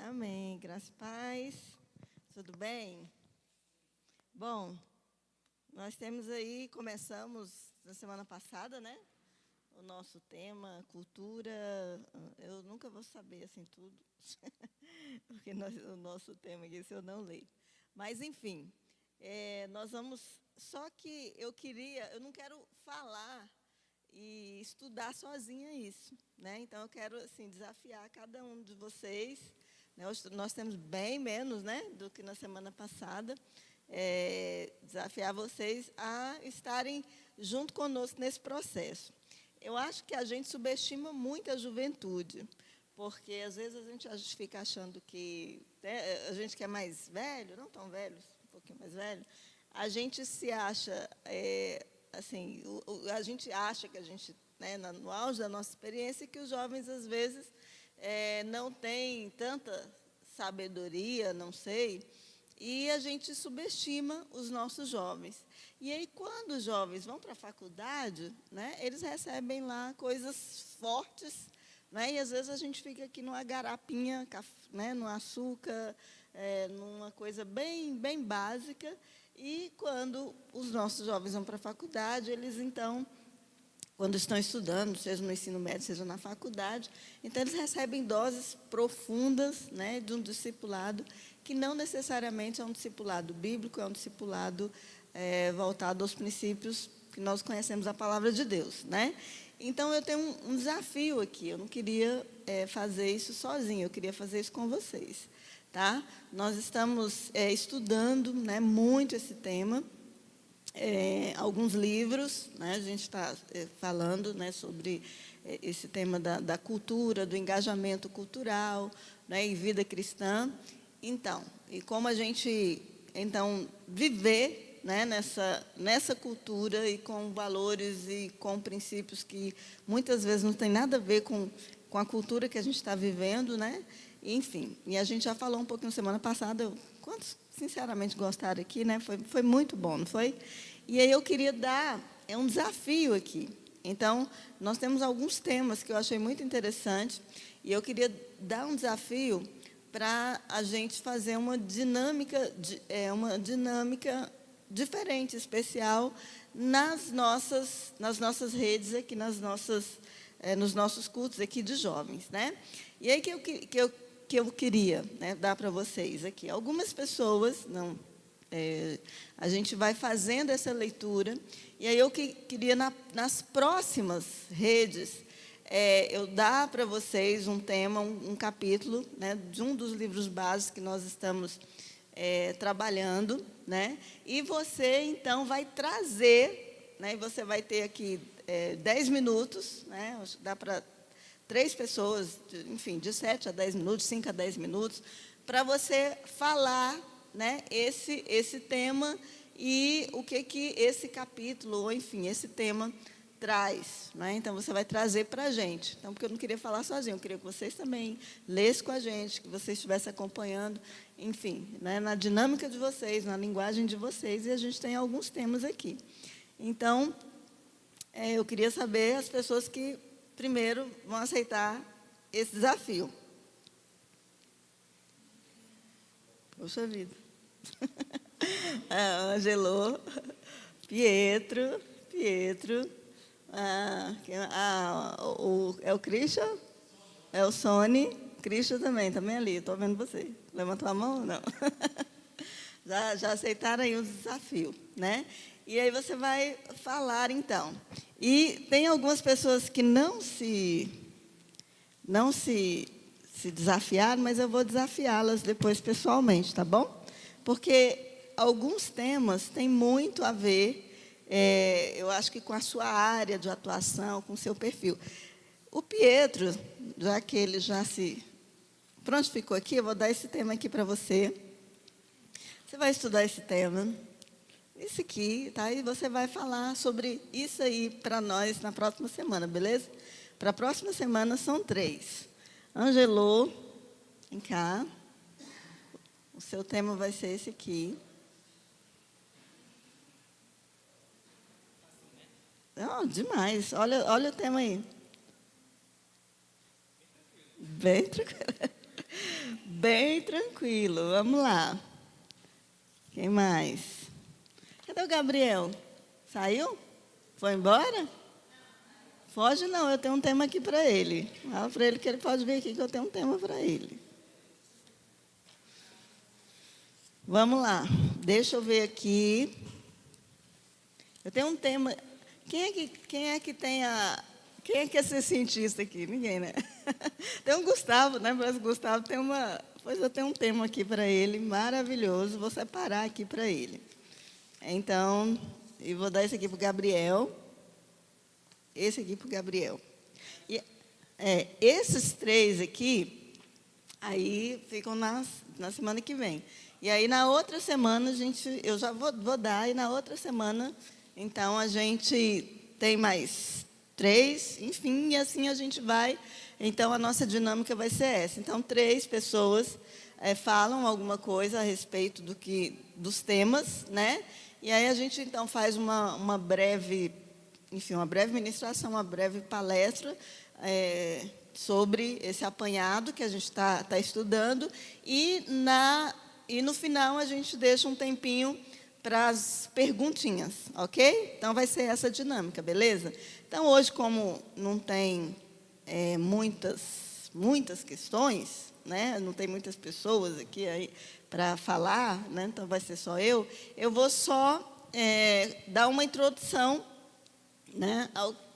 Amém. Graça e paz. Tudo bem? Bom, nós temos aí, começamos na semana passada, né? O nosso tema, cultura. Eu nunca vou saber assim tudo, porque o nosso tema aqui, se eu não ler. Mas, enfim, nós vamos. Só que eu não quero falar e estudar sozinha isso, né? Então, eu quero assim desafiar cada um de vocês. Né? Hoje nós temos bem menos, né, do que na semana passada. Desafiar vocês a estarem junto conosco nesse processo. Eu acho que a gente subestima muito a juventude, porque às vezes a gente fica achando que, né, a gente que é mais velho, não tão velho, um pouquinho mais velho, a gente se acha, assim, a gente acha que a gente, né, no auge da nossa experiência, que os jovens às vezes não têm tanta sabedoria, não sei, e a gente subestima os nossos jovens. E aí, quando os jovens vão para a faculdade, né, eles recebem lá coisas fortes, né, e às vezes a gente fica aqui numa garapinha, né, no açúcar, numa coisa bem, bem básica. E quando os nossos jovens vão para a faculdade, eles então, quando estão estudando, seja no ensino médio, seja na faculdade, então eles recebem doses profundas, né, de um discipulado que não necessariamente é um discipulado bíblico, é um discipulado voltado aos princípios que nós conhecemos da palavra de Deus, né? Então, eu tenho um desafio aqui. Eu não queria fazer isso sozinha, eu queria fazer isso com vocês, tá? Nós estamos estudando, né, muito esse tema. Alguns livros, né, a gente está falando, né, sobre esse tema da cultura, do engajamento cultural, né, e vida cristã. Então, e como a gente então viver, né, nessa cultura e com valores e com princípios que muitas vezes não tem nada a ver com a cultura que a gente está vivendo, né? Enfim, e a gente já falou um pouquinho semana passada. Quantos sinceramente gostaram aqui, né? Foi muito bom, não foi? E aí eu queria dar um desafio aqui. Então, nós temos alguns temas que eu achei muito interessantes e eu queria dar um desafio para a gente fazer uma dinâmica diferente, especial, nas nossas redes aqui, nos nossos cultos aqui de jovens, né? E aí que eu queria, né, dar para vocês aqui. Algumas pessoas, a gente vai fazendo essa leitura, e aí eu queria, nas próximas redes, eu dar para vocês um tema, um capítulo, né, de um dos livros básicos que nós estamos trabalhando, né? E você, então, vai trazer, né, e você vai ter aqui 10 minutos, né? Acho que dá para 3 pessoas, enfim, de 7 a 10 minutos, 5 a 10 minutos, para você falar, né, esse tema e o que esse capítulo, ou enfim, esse tema traz, né? Então, você vai trazer para a gente. Então, porque eu não queria falar sozinho, eu queria que vocês também lessem com a gente, que vocês estivessem acompanhando, enfim, né, na dinâmica de vocês, na linguagem de vocês, e a gente tem alguns temas aqui. Então, eu queria saber as pessoas que, primeiro, vão aceitar esse desafio. Poxa vida. Angelô, Pietro, é o Christian, é o Sony, Christian também ali, estou vendo você. Levantou a mão? Não. Já aceitaram aí o desafio, né? E aí você vai falar, então. E tem algumas pessoas que não se desafiaram, mas eu vou desafiá-las depois pessoalmente, tá bom? Porque alguns temas têm muito a ver, eu acho que com a sua área de atuação, com o seu perfil. O Pietro, já que ele já se prontificou aqui, eu vou dar esse tema aqui para você. Você vai estudar esse tema, isso aqui, tá? E você vai falar sobre isso aí para nós na próxima semana, beleza? Para a próxima semana são 3. Angelô, vem cá. O seu tema vai ser esse aqui. Oh, demais. Olha o tema aí. Bem tranquilo. bem tranquilo. Vamos lá. Quem mais? Cadê o Gabriel? Saiu? Foi embora? Foge não, eu tenho um tema aqui para ele. Fala para ele que ele pode vir aqui que eu tenho um tema para ele. Vamos lá, deixa eu ver aqui. Eu tenho um tema. Quem é que é ser cientista aqui? Ninguém, né? Tem um Gustavo, né? Mas o Gustavo tem uma. Pois eu tenho um tema aqui para ele, maravilhoso. Vou separar aqui para ele. Então, eu vou dar esse aqui para o Gabriel. Esse aqui para o Gabriel. E, esses três aqui, aí ficam na semana que vem. E aí, na outra semana, eu já vou dar, e na outra semana, então, a gente tem mais 3, enfim, e assim a gente vai. Então, a nossa dinâmica vai ser essa. Então, 3 pessoas falam alguma coisa a respeito dos temas, né? E aí a gente, então, faz uma breve ministração, uma breve palestra sobre esse apanhado que a gente está estudando. E no final, a gente deixa um tempinho para as perguntinhas, ok? Então, vai ser essa dinâmica, beleza? Então, hoje, como não tem muitas questões, né? Não tem muitas pessoas aqui para falar, né? Então, vai ser só eu vou só dar uma introdução, né,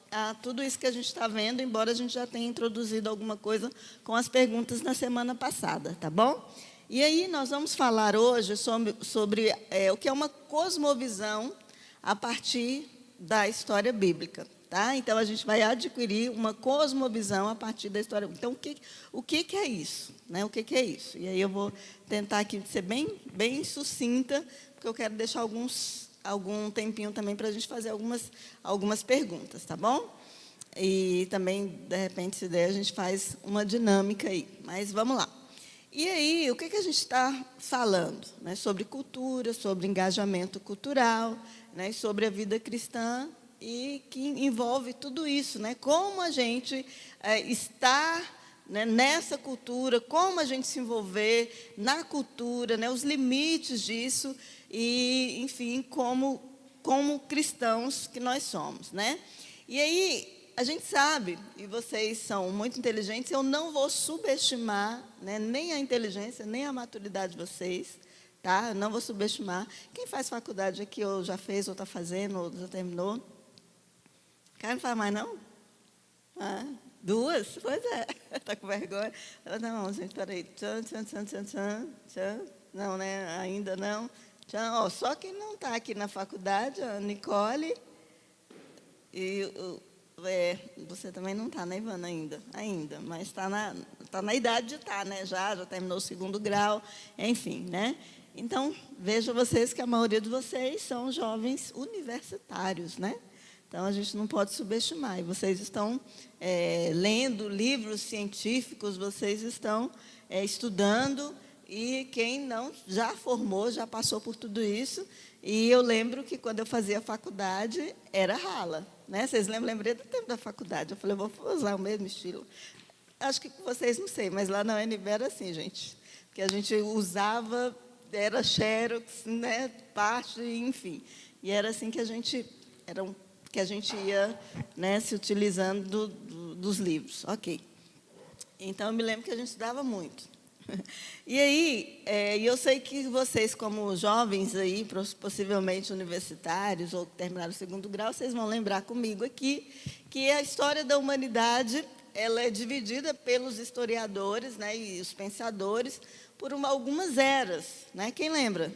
a tudo isso que a gente está vendo, embora a gente já tenha introduzido alguma coisa com as perguntas na semana passada, tá bom? E aí nós vamos falar hoje sobre o que é uma cosmovisão a partir da história bíblica, tá? Então, a gente vai adquirir uma cosmovisão a partir da história bíblica. Então, o que é isso? Né? O que é isso? E aí eu vou tentar aqui ser bem sucinta, porque eu quero deixar algum tempinho também para a gente fazer algumas perguntas, tá bom? E também, de repente, se der, a gente faz uma dinâmica aí. Mas vamos lá. E aí, o que a gente está falando? Né? Sobre cultura, sobre engajamento cultural, né? Sobre a vida cristã, e que envolve tudo isso, né? Como a gente está, né, nessa cultura, como a gente se envolver na cultura, né? Os limites disso. E, enfim, como cristãos que nós somos, né? E aí, a gente sabe, e vocês são muito inteligentes, eu não vou subestimar, né, nem a inteligência, nem a maturidade de vocês, tá? Eu não vou subestimar. Quem faz faculdade aqui, ou já fez, ou está fazendo, ou já terminou? Cara, não faz mais, não? 2? Pois é. Está com vergonha? Não, gente, peraí. Tchan. Não, né? Ainda não. Tchan. Só quem não está aqui na faculdade, a Nicole. E você também não está, né, Ivana, ainda. Mas está na idade de estar, né? Já terminou o 2º grau, enfim, né? Então, vejam vocês que a maioria de vocês são jovens universitários, né? Então, a gente não pode subestimar. E vocês estão lendo livros científicos, vocês estão estudando, e quem não já formou, já passou por tudo isso. E eu lembro que, quando eu fazia faculdade, era rala. Né? Vocês lembrei do tempo da faculdade. Eu falei, vou usar o mesmo estilo. Acho que com vocês, não sei, mas lá na UNB era assim, gente. Que a gente usava, era xerox, né? Parte, enfim. E era assim que a gente ia, né, se utilizando dos livros. Ok. Então, eu me lembro que a gente estudava muito. E aí, eu sei que vocês, como jovens aí, possivelmente universitários, ou que terminaram o 2º grau, vocês vão lembrar comigo aqui que a história da humanidade, ela é dividida pelos historiadores, né, e os pensadores por algumas eras. Né? Quem lembra?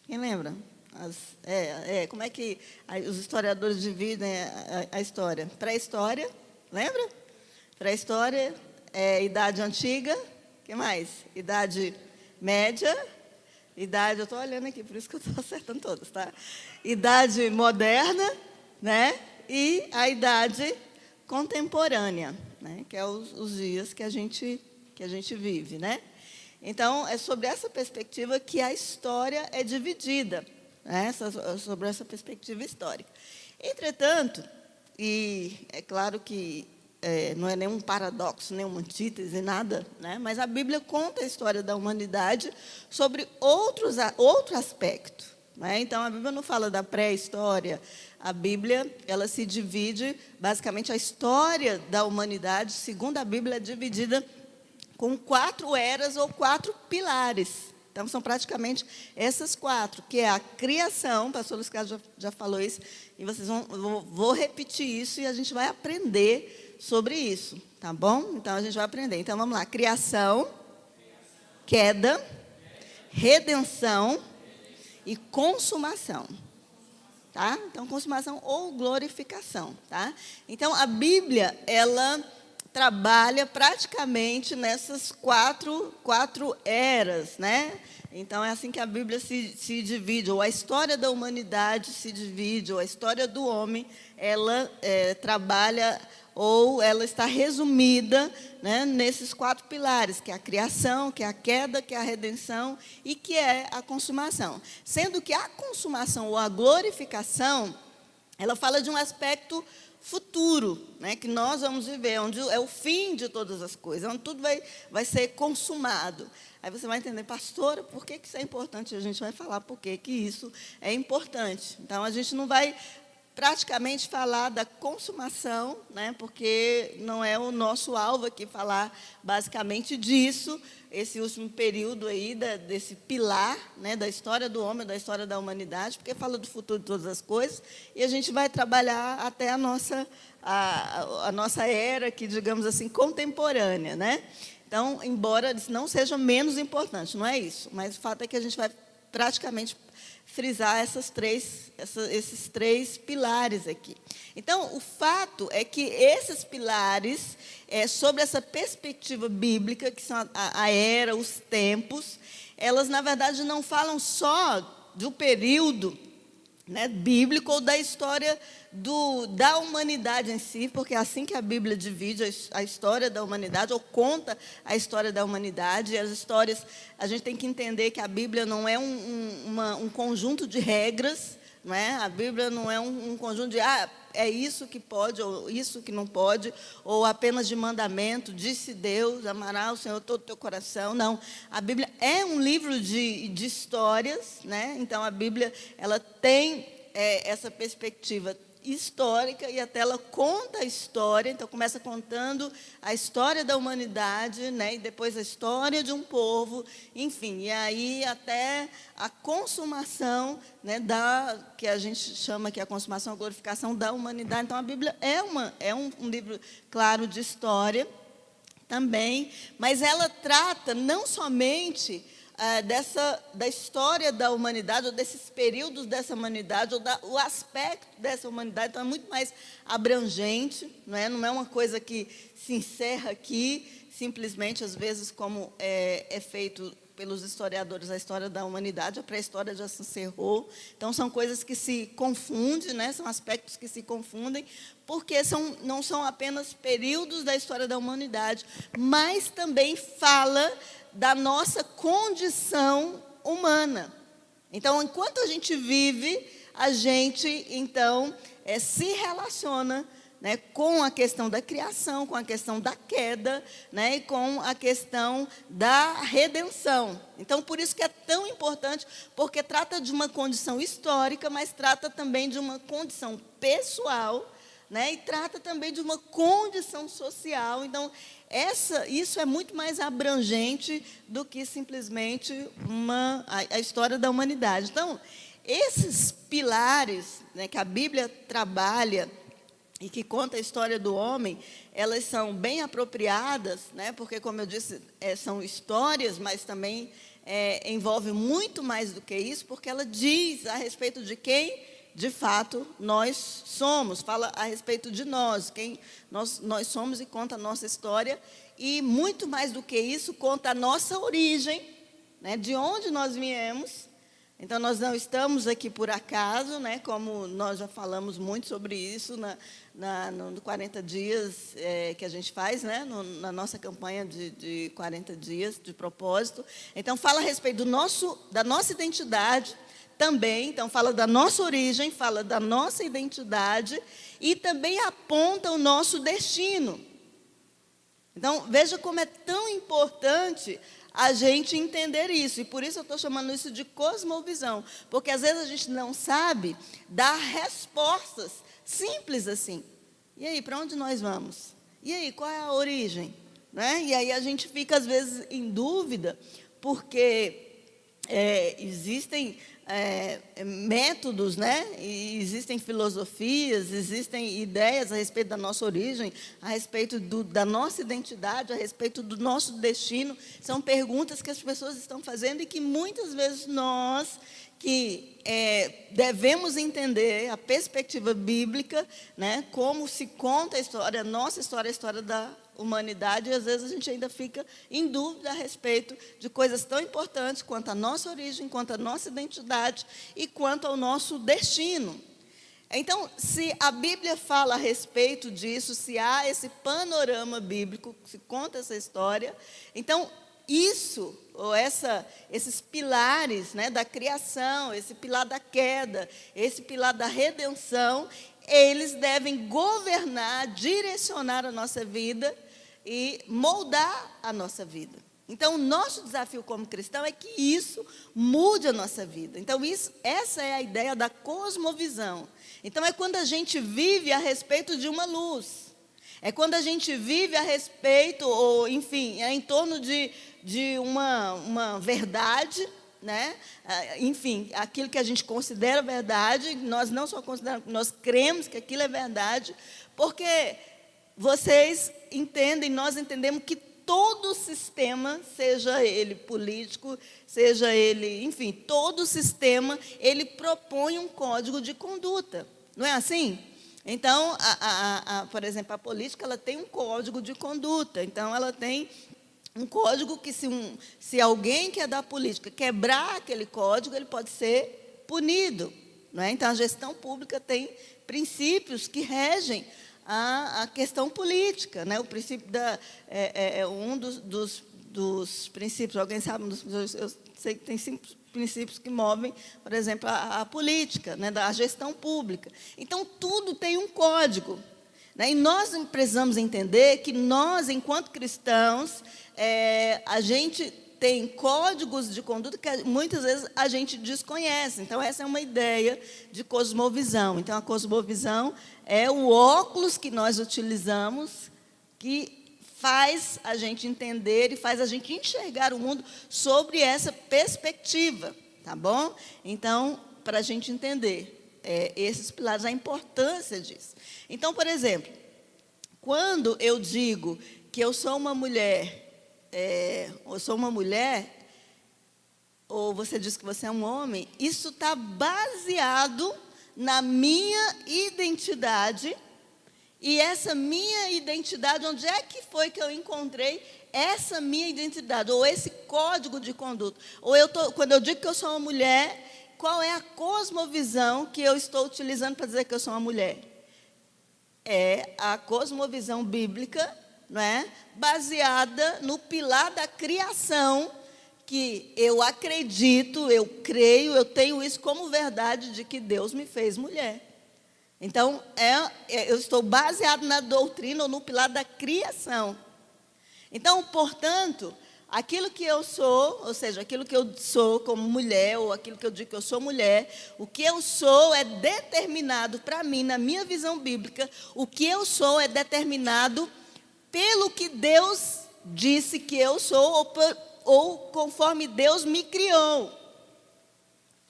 Quem lembra? Como é que os historiadores dividem a história? Pré-história, lembra? Pré-história, Idade Antiga, o que mais? Idade Média, eu estou olhando aqui, por isso que eu estou acertando todas, tá? Idade Moderna, né? E a Idade Contemporânea, né? Que é os dias que a gente vive, né? Então, é sobre essa perspectiva que a história é dividida, né? Sobre essa perspectiva histórica. Entretanto, e é claro que não é nenhum paradoxo, nenhuma antítese, nada, né? Mas a Bíblia conta a história da humanidade sobre outro aspecto, né? Então, a Bíblia não fala da pré-história. A Bíblia, ela se divide, basicamente, a história da humanidade, segundo a Bíblia, é dividida com 4 eras ou 4 pilares. Então, são praticamente essas 4, que é a criação, o pastor Luiz Carlos já falou isso, e vocês vou repetir isso e a gente vai aprender sobre isso, tá bom? Então, a gente vai aprender. Então, vamos lá. Criação, queda, redenção e consumação. Tá? Então, consumação ou glorificação. Tá? Então, a Bíblia, ela trabalha praticamente nessas quatro eras, né? Então, é assim que a Bíblia se divide, ou a história da humanidade se divide, ou a história do homem, ela trabalha, ou ela está resumida, né, nesses 4 pilares, que é a criação, que é a queda, que é a redenção e que é a consumação. Sendo que a consumação ou a glorificação, ela fala de um aspecto futuro, né, que nós vamos viver, onde é o fim de todas as coisas, onde tudo vai ser consumado. Aí você vai entender, pastora, por que isso é importante? A gente vai falar por que isso é importante. Então, a gente não vai praticamente falar da consumação, né, porque não é o nosso alvo aqui falar basicamente disso, esse último período aí desse pilar, né, da história do homem, da história da humanidade, porque fala do futuro de todas as coisas, e a gente vai trabalhar até a nossa era, que, digamos assim, contemporânea, né? Então, embora não seja menos importante, não é isso, mas o fato é que a gente vai praticamente frisar esses 3 pilares aqui. Então, o fato é que esses pilares, sobre essa perspectiva bíblica, que são a era, os tempos, elas, na verdade, não falam só do período, né, bíblico ou da história da humanidade em si, porque é assim que a Bíblia divide a história da humanidade, ou conta a história da humanidade. E as histórias, a gente tem que entender que a Bíblia não é um conjunto de regras, não é? A Bíblia não é um conjunto de, é isso que pode, ou isso que não pode, ou apenas de mandamento, disse Deus, amarás o Senhor todo o teu coração. Não, a Bíblia é um livro de histórias, né? Então, a Bíblia, ela tem essa perspectiva histórica, e até ela conta a história. Então, começa contando a história da humanidade, né, e depois a história de um povo, enfim, e aí até a consumação, né, que a gente chama que é a consumação, a glorificação da humanidade. Então, a Bíblia é um livro, claro, de história também, mas ela trata não somente da história da humanidade, ou desses períodos dessa humanidade, ou o aspecto dessa humanidade. Então, é muito mais abrangente, não é uma coisa que se encerra aqui, simplesmente, às vezes, como é feito pelos historiadores, a história da humanidade, a pré-história já se encerrou. Então, são coisas que se confundem, né? São aspectos que se confundem, porque não são apenas períodos da história da humanidade, mas também fala da nossa condição humana. Então, enquanto a gente vive, a gente, então, se relaciona, né, com a questão da criação, com a questão da queda, né, e com a questão da redenção. Então, por isso que é tão importante, porque trata de uma condição histórica, mas trata também de uma condição pessoal, né, e trata também de uma condição social. Então, isso é muito mais abrangente do que simplesmente a história da humanidade. Então, esses pilares, né, que a Bíblia trabalha e que conta a história do homem, elas são bem apropriadas, né, porque, como eu disse, são histórias, mas também envolve muito mais do que isso, porque ela diz a respeito de quem, de fato, nós somos, fala a respeito de nós, quem nós somos, e conta a nossa história, e muito mais do que isso, conta a nossa origem, né, de onde nós viemos. Então, nós não estamos aqui por acaso, né, como nós já falamos muito sobre isso no 40 dias que a gente faz, né, na nossa campanha de 40 dias de propósito. Então, fala a respeito da nossa identidade também. Então, fala da nossa origem, fala da nossa identidade, e também aponta o nosso destino. Então, veja como é tão importante a gente entender isso. E por isso eu estou chamando isso de cosmovisão. Porque às vezes a gente não sabe dar respostas simples assim. E aí, para onde nós vamos? E aí, qual é a origem? Né? E aí a gente fica, às vezes, em dúvida, porque existem métodos, né? E existem filosofias, existem ideias a respeito da nossa origem, a respeito da nossa identidade, a respeito do nosso destino. São perguntas que as pessoas estão fazendo e que muitas vezes nós, que devemos entender a perspectiva bíblica, né? Como se conta a história, a nossa história, a história da humanidade, e às vezes a gente ainda fica em dúvida a respeito de coisas tão importantes quanto a nossa origem, quanto a nossa identidade e quanto ao nosso destino. Então, se a Bíblia fala a respeito disso, se há esse panorama bíblico, se conta essa história, então isso, ou esses pilares, né, da criação, esse pilar da queda, esse pilar da redenção, eles devem governar, direcionar a nossa vida e moldar a nossa vida. Então, o nosso desafio como cristão é que isso mude a nossa vida. Então, essa é a ideia da cosmovisão. Então, é quando a gente vive a respeito de uma luz. É quando a gente vive a respeito, ou, enfim, em torno de uma verdade, né? Enfim, aquilo que a gente considera verdade, nós não só consideramos, nós cremos que aquilo é verdade, porque vocês entendem, nós entendemos que todo sistema, seja ele político, seja ele, enfim, todo sistema, ele propõe um código de conduta, não é assim? Então, por exemplo, a política, ela tem um código de conduta, então ela tem um código que se alguém que é da política quebrar aquele código, ele pode ser punido, não é? Então, a gestão pública tem princípios que regem a questão política, né? O princípio um dos princípios, alguém sabe, eu sei que tem 5 princípios que movem, por exemplo, a política, né? Da gestão pública. Então, tudo tem um código, né? E nós precisamos entender que nós, enquanto cristãos, a gente tem códigos de conduta que muitas vezes a gente desconhece. Então, essa é uma ideia de cosmovisão. Então, a cosmovisão é o óculos que nós utilizamos, que faz a gente entender e faz a gente enxergar o mundo sobre essa perspectiva, tá bom? Então, para a gente entender esses pilares, a importância disso. Então, por exemplo, quando eu digo que eu sou uma mulher, ou você diz que você é um homem, isso está baseado na minha identidade. E essa minha identidade, onde é que foi que eu encontrei essa minha identidade, ou esse código de conduta? Ou quando eu digo que eu sou uma mulher, qual é a cosmovisão que eu estou utilizando para dizer que eu sou uma mulher? É a cosmovisão bíblica, não é? Baseada no pilar da criação, que eu acredito, eu creio, eu tenho isso como verdade de que Deus me fez mulher. Então, eu estou baseado na doutrina ou no pilar da criação. Então, portanto, aquilo que eu sou, ou seja, aquilo que eu sou como mulher, ou aquilo que eu digo que eu sou mulher, o que eu sou é determinado para mim, na minha visão bíblica, o que eu sou é determinado pelo que Deus disse que eu sou, ou conforme Deus me criou.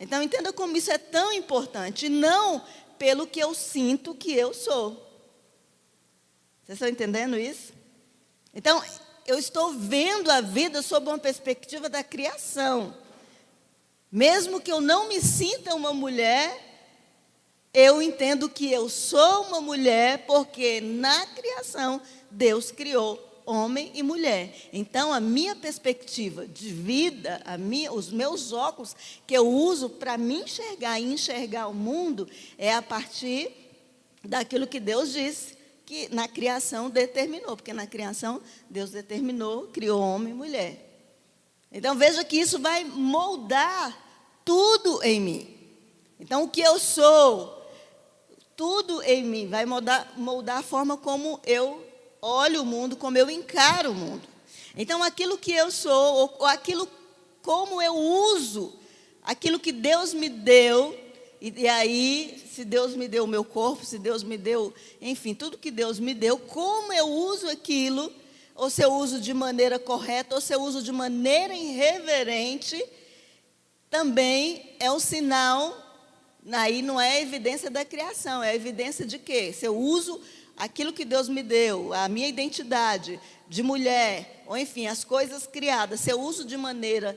Então, entenda como isso é tão importante, não pelo que eu sinto que eu sou. Vocês estão entendendo isso? Então, eu estou vendo a vida sob uma perspectiva da criação. Mesmo que eu não me sinta uma mulher, eu entendo que eu sou uma mulher, porque na criação Deus criou homem e mulher. Então, a minha perspectiva de vida, os meus óculos que eu uso para me enxergar e enxergar o mundo, é a partir daquilo que Deus disse, que na criação determinou. Porque na criação, Deus determinou, criou homem e mulher. Então, veja que isso vai moldar tudo em mim. Então, o que eu sou, tudo em mim, vai moldar a forma como eu olho o mundo, como eu encaro o mundo. Então, aquilo que eu sou, ou aquilo como eu uso, aquilo que Deus me deu, e aí, se Deus me deu o meu corpo, se Deus me deu, enfim, tudo que Deus me deu, como eu uso aquilo, ou se eu uso de maneira correta, ou se eu uso de maneira irreverente, também é um sinal, aí não é a evidência da criação, é a evidência de quê? Se eu uso aquilo que Deus me deu, a minha identidade de mulher, ou enfim, as coisas criadas, se eu uso de maneira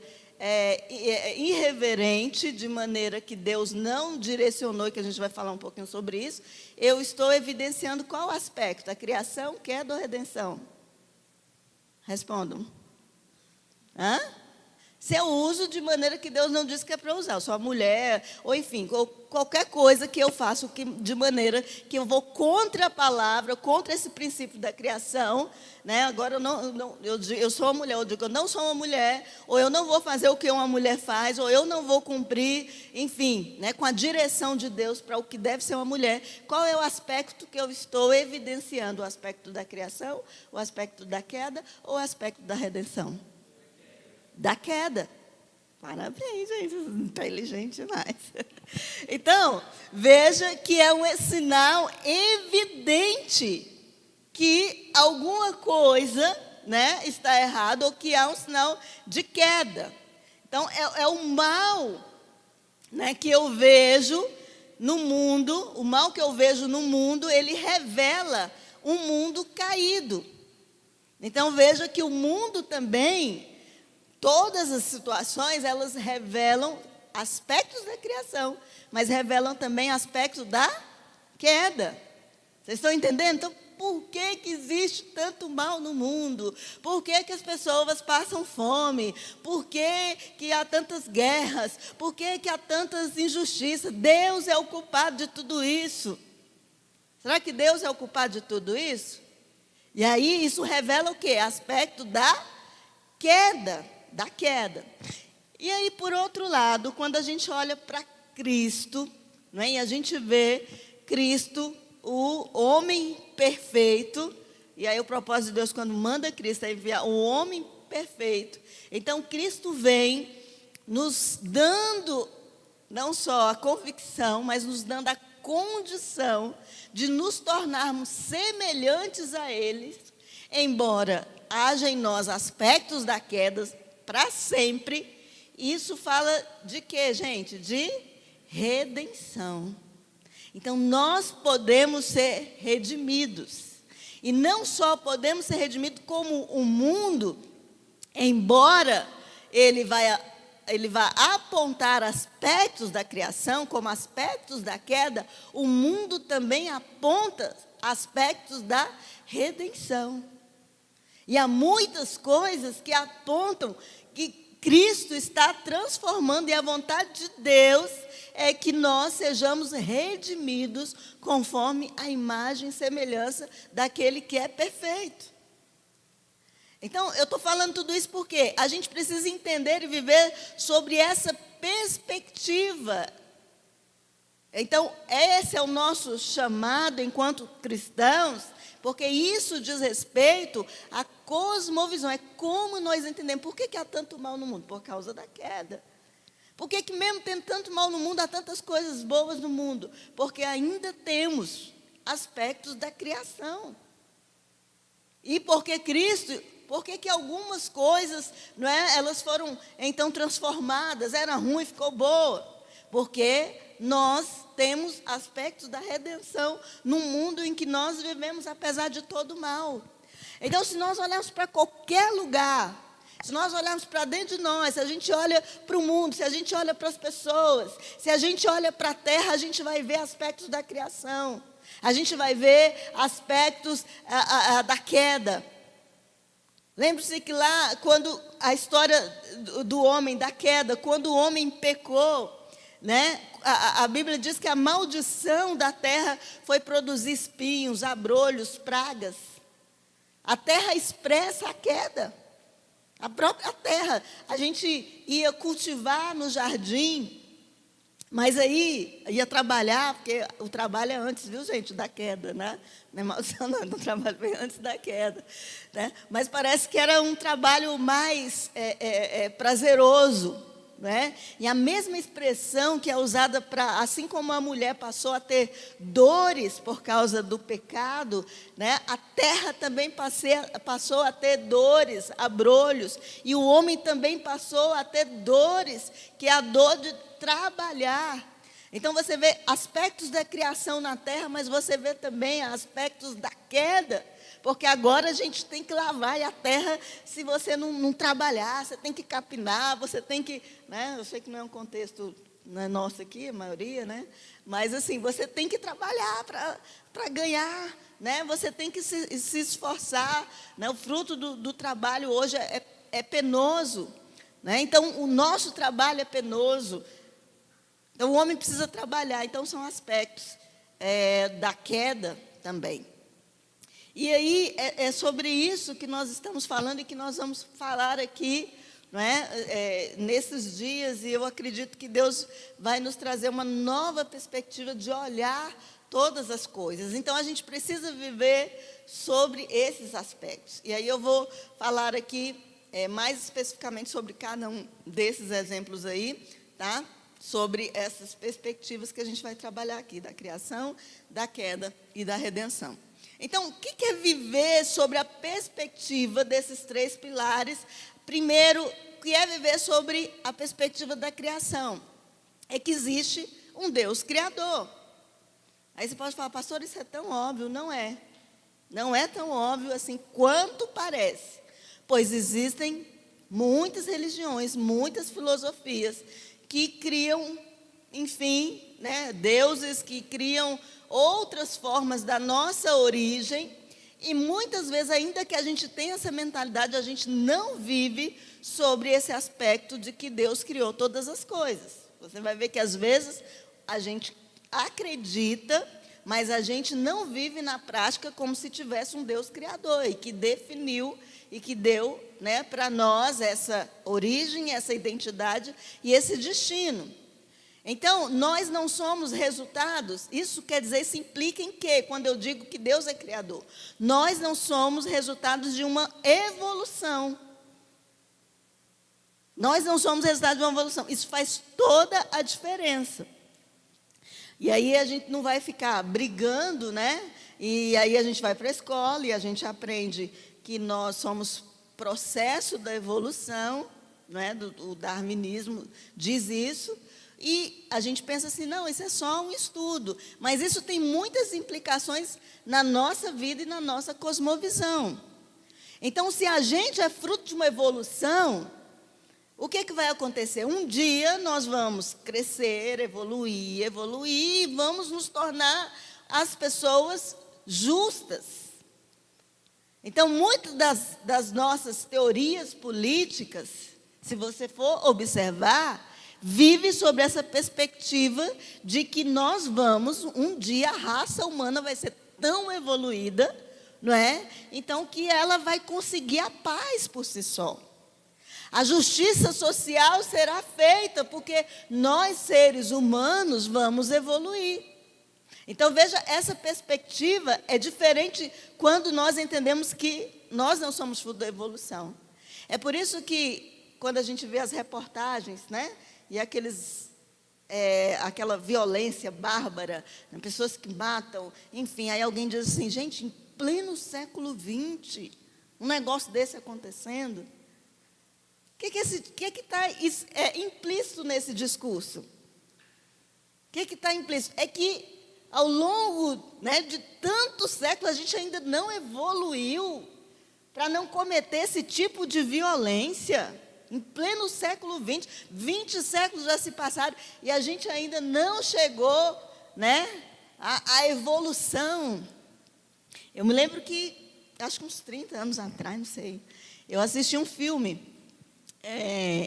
irreverente, de maneira que Deus não direcionou, e que a gente vai falar um pouquinho sobre isso, eu estou evidenciando qual aspecto? A criação, queda ou redenção? Respondam. Hã? Se eu uso de maneira que Deus não disse que é para usar, eu sou uma mulher, ou enfim, qualquer coisa que eu faço de maneira que eu vou contra a palavra, contra esse princípio da criação, né? Agora eu sou uma mulher, eu digo eu não sou uma mulher, ou eu não vou fazer o que uma mulher faz, ou eu não vou cumprir, enfim, né, com a direção de Deus para o que deve ser uma mulher. Qual é o aspecto que eu estou evidenciando? O aspecto da criação, o aspecto da queda ou o aspecto da redenção? Da queda. Parabéns, gente, inteligente demais. Então, veja que é um sinal evidente que alguma coisa, né, está errada, ou que há um sinal de queda. Então, é o mal, né, que eu vejo no mundo, o mal que eu vejo no mundo, ele revela um mundo caído. Então, veja que o mundo também, todas as situações, elas revelam aspectos da criação, mas revelam também aspectos da queda. Vocês estão entendendo? Então, por que existe tanto mal no mundo? Por que as pessoas passam fome? Por que há tantas guerras? Por que há tantas injustiças? Deus é o culpado de tudo isso. Será que Deus é o culpado de tudo isso? E aí, isso revela o quê? Aspecto da queda. Da queda. E aí, por outro lado, quando a gente olha para Cristo, não é? E a gente vê Cristo, o homem perfeito, e aí o propósito de Deus, quando manda Cristo, é enviar o homem perfeito. Então, Cristo vem nos dando, não só a convicção, mas nos dando a condição de nos tornarmos semelhantes a eles, embora haja em nós aspectos da queda, para sempre. Isso fala de quê, gente? De redenção. Então, nós podemos ser redimidos. E não só podemos ser redimidos, como o mundo, embora ele vá apontar aspectos da criação, como aspectos da queda, o mundo também aponta aspectos da redenção. E há muitas coisas que apontam que Cristo está transformando, e a vontade de Deus é que nós sejamos redimidos conforme a imagem e semelhança daquele que é perfeito. Então, eu estou falando tudo isso porque a gente precisa entender e viver sobre essa perspectiva. Então, esse é o nosso chamado enquanto cristãos, porque isso diz respeito à cosmovisão, é como nós entendemos. Por que há tanto mal no mundo? Por causa da queda. Por que mesmo tendo tanto mal no mundo, há tantas coisas boas no mundo? Porque ainda temos aspectos da criação. E porque Cristo, por que algumas coisas, não é, elas foram então transformadas, era ruim, ficou boa? Porque nós temos aspectos da redenção num mundo em que nós vivemos apesar de todo o mal. Então, se nós olharmos para qualquer lugar, se nós olharmos para dentro de nós, se a gente olha para o mundo, se a gente olha para as pessoas, se a gente olha para a terra, a gente vai ver aspectos da criação. A gente vai ver aspectos da queda. Lembre-se que lá, quando a história do homem, da queda, quando o homem pecou, né, a Bíblia diz que a maldição da terra foi produzir espinhos, abrolhos, pragas. A terra expressa a queda. A própria terra. A gente ia cultivar no jardim, Mas aí ia trabalhar, porque o trabalho é antes, viu, gente, da queda, né? Não é maldição, não, o trabalho foi antes da queda. Né? Mas parece que era um trabalho mais prazeroso. Né? E a mesma expressão que é usada para, assim como a mulher passou a ter dores por causa do pecado, né? A terra também passou a ter dores, abrolhos, e o homem também passou a ter dores, que é a dor de trabalhar. Então você vê aspectos da criação na terra, mas você vê também aspectos da queda. Porque agora a gente tem que lavar e a terra, se você não trabalhar, você tem que capinar, você tem que... Né? Eu sei que não é um contexto nosso aqui, a maioria, né? Mas assim, você tem que trabalhar para ganhar, né? Você tem que se esforçar. Né? O fruto do trabalho hoje é penoso. Né? Então, o nosso trabalho é penoso. Então, o homem precisa trabalhar. Então, são aspectos da queda também. E aí, é sobre isso que nós estamos falando e que nós vamos falar aqui, não é? Nesses dias, e eu acredito que Deus vai nos trazer uma nova perspectiva de olhar todas as coisas. Então, a gente precisa viver sobre esses aspectos. E aí eu vou falar aqui mais especificamente sobre cada um desses exemplos aí, tá? Sobre essas perspectivas que a gente vai trabalhar aqui, da criação, da queda e da redenção. Então, o que é viver sobre a perspectiva desses três pilares? Primeiro, o que é viver sobre a perspectiva da criação? É que existe um Deus criador. Aí você pode falar, pastor, isso é tão óbvio. Não é. Não é tão óbvio assim quanto parece. Pois existem muitas religiões, muitas filosofias que criam, enfim, né, deuses que criam outras formas da nossa origem, e muitas vezes, ainda que a gente tenha essa mentalidade, a gente não vive sobre esse aspecto de que Deus criou todas as coisas. Você vai ver que, às vezes, a gente acredita, mas a gente não vive na prática como se tivesse um Deus criador, e que definiu, e que deu, né, para nós essa origem, essa identidade e esse destino. Então, nós não somos resultados, isso quer dizer, isso implica em quê? Quando eu digo que Deus é criador. Nós não somos resultados de uma evolução. Nós não somos resultado de uma evolução. Isso faz toda a diferença. E aí a gente não vai ficar brigando, né? E aí a gente vai para a escola e a gente aprende que nós somos processo da evolução, né? O darwinismo diz isso. E a gente pensa assim, não, isso é só um estudo. Mas isso tem muitas implicações na nossa vida e na nossa cosmovisão. Então, se a gente é fruto de uma evolução, o que vai acontecer? Um dia nós vamos crescer, evoluir, e vamos nos tornar as pessoas justas. Então, muitas das nossas teorias políticas, se você for observar, vive sobre essa perspectiva de que nós vamos, um dia a raça humana vai ser tão evoluída, não é? Então, que ela vai conseguir a paz por si só. A justiça social será feita, porque nós, seres humanos, vamos evoluir. Então, veja, essa perspectiva é diferente quando nós entendemos que nós não somos fruto da evolução. É por isso que, quando a gente vê as reportagens, né? E aquela violência bárbara, né, pessoas que matam, enfim, aí alguém diz assim, gente, em pleno século XX, um negócio desse acontecendo, o que está implícito nesse discurso? O que está implícito? É que, ao longo, né, de tantos séculos, a gente ainda não evoluiu para não cometer esse tipo de violência. Em pleno século XX, 20 séculos já se passaram, e a gente ainda não chegou, né, à evolução. Eu me lembro que, acho que uns 30 anos atrás, não sei, eu assisti um filme,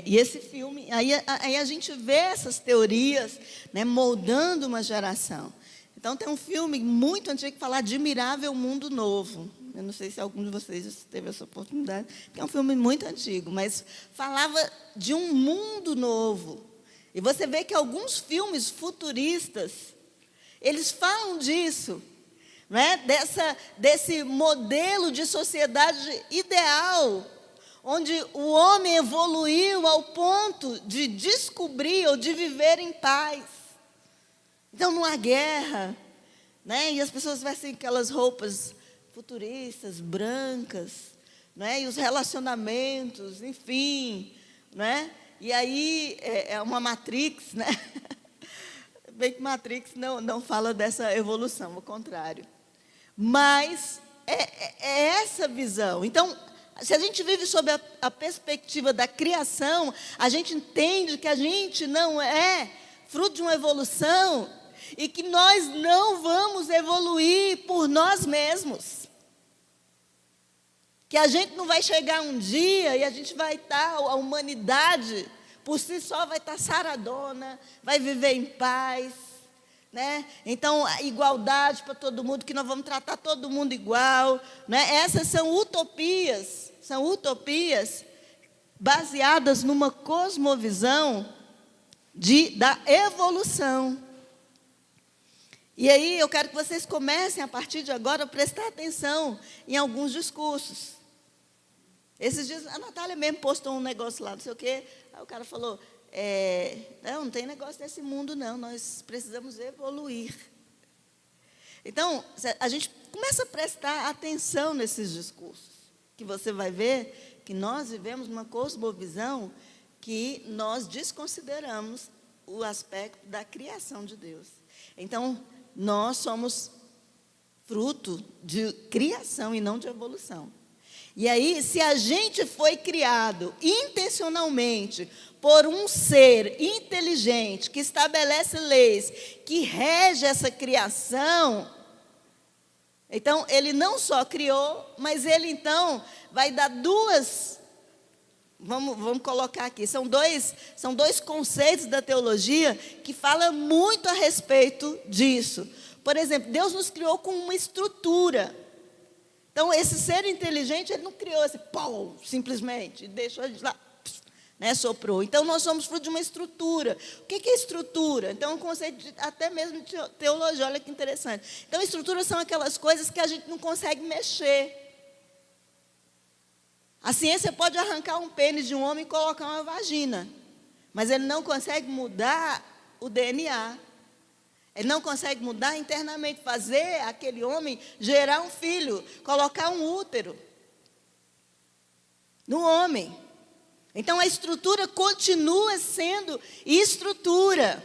e esse filme, aí a gente vê essas teorias, né, moldando uma geração. Então, tem um filme muito antigo que fala Admirável Mundo Novo. Eu não sei se algum de vocês teve essa oportunidade, que é um filme muito antigo, mas falava de um mundo novo. E você vê que alguns filmes futuristas, eles falam disso, né? Desse modelo de sociedade ideal, onde o homem evoluiu ao ponto de descobrir ou de viver em paz. Então, não há guerra, né? E as pessoas vestem aquelas roupas futuristas, brancas, né? E os relacionamentos, enfim, né? E aí é uma Matrix, né? Bem que Matrix não fala dessa evolução, ao contrário. Mas é essa visão. Então, se a gente vive sob a perspectiva da criação, a gente entende que a gente não é fruto de uma evolução e que nós não vamos evoluir por nós mesmos. Que a gente não vai chegar um dia e a gente vai estar, a humanidade por si só vai estar saradona, vai viver em paz, né? Então, a igualdade para todo mundo, que nós vamos tratar todo mundo igual, né? Essas são utopias baseadas numa cosmovisão da evolução. E aí eu quero que vocês comecem, a partir de agora, a prestar atenção em alguns discursos. Esses dias, a Natália mesmo postou um negócio lá, não sei o quê. Aí o cara falou, não tem negócio nesse mundo, não. Nós precisamos evoluir. Então, a gente começa a prestar atenção nesses discursos, que você vai ver que nós vivemos uma cosmovisão que nós desconsideramos o aspecto da criação de Deus. Então, nós somos fruto de criação e não de evolução. E aí, se a gente foi criado intencionalmente por um ser inteligente que estabelece leis, que rege essa criação, então, ele não só criou, mas ele, então, vai dar duas... Vamos colocar aqui, são dois conceitos da teologia que falam muito a respeito disso. Por exemplo, Deus nos criou com uma estrutura. Então, esse ser inteligente, ele não criou assim, pô, simplesmente, deixou ele lá, né, soprou. Então, nós somos fruto de uma estrutura. O que é estrutura? Então, é um conceito até mesmo de teologia, olha que interessante. Então, estruturas são aquelas coisas que a gente não consegue mexer. A ciência pode arrancar um pênis de um homem e colocar uma vagina, mas ele não consegue mudar o DNA. Ele não consegue mudar internamente, fazer aquele homem gerar um filho, colocar um útero no homem. Então, a estrutura continua sendo estrutura.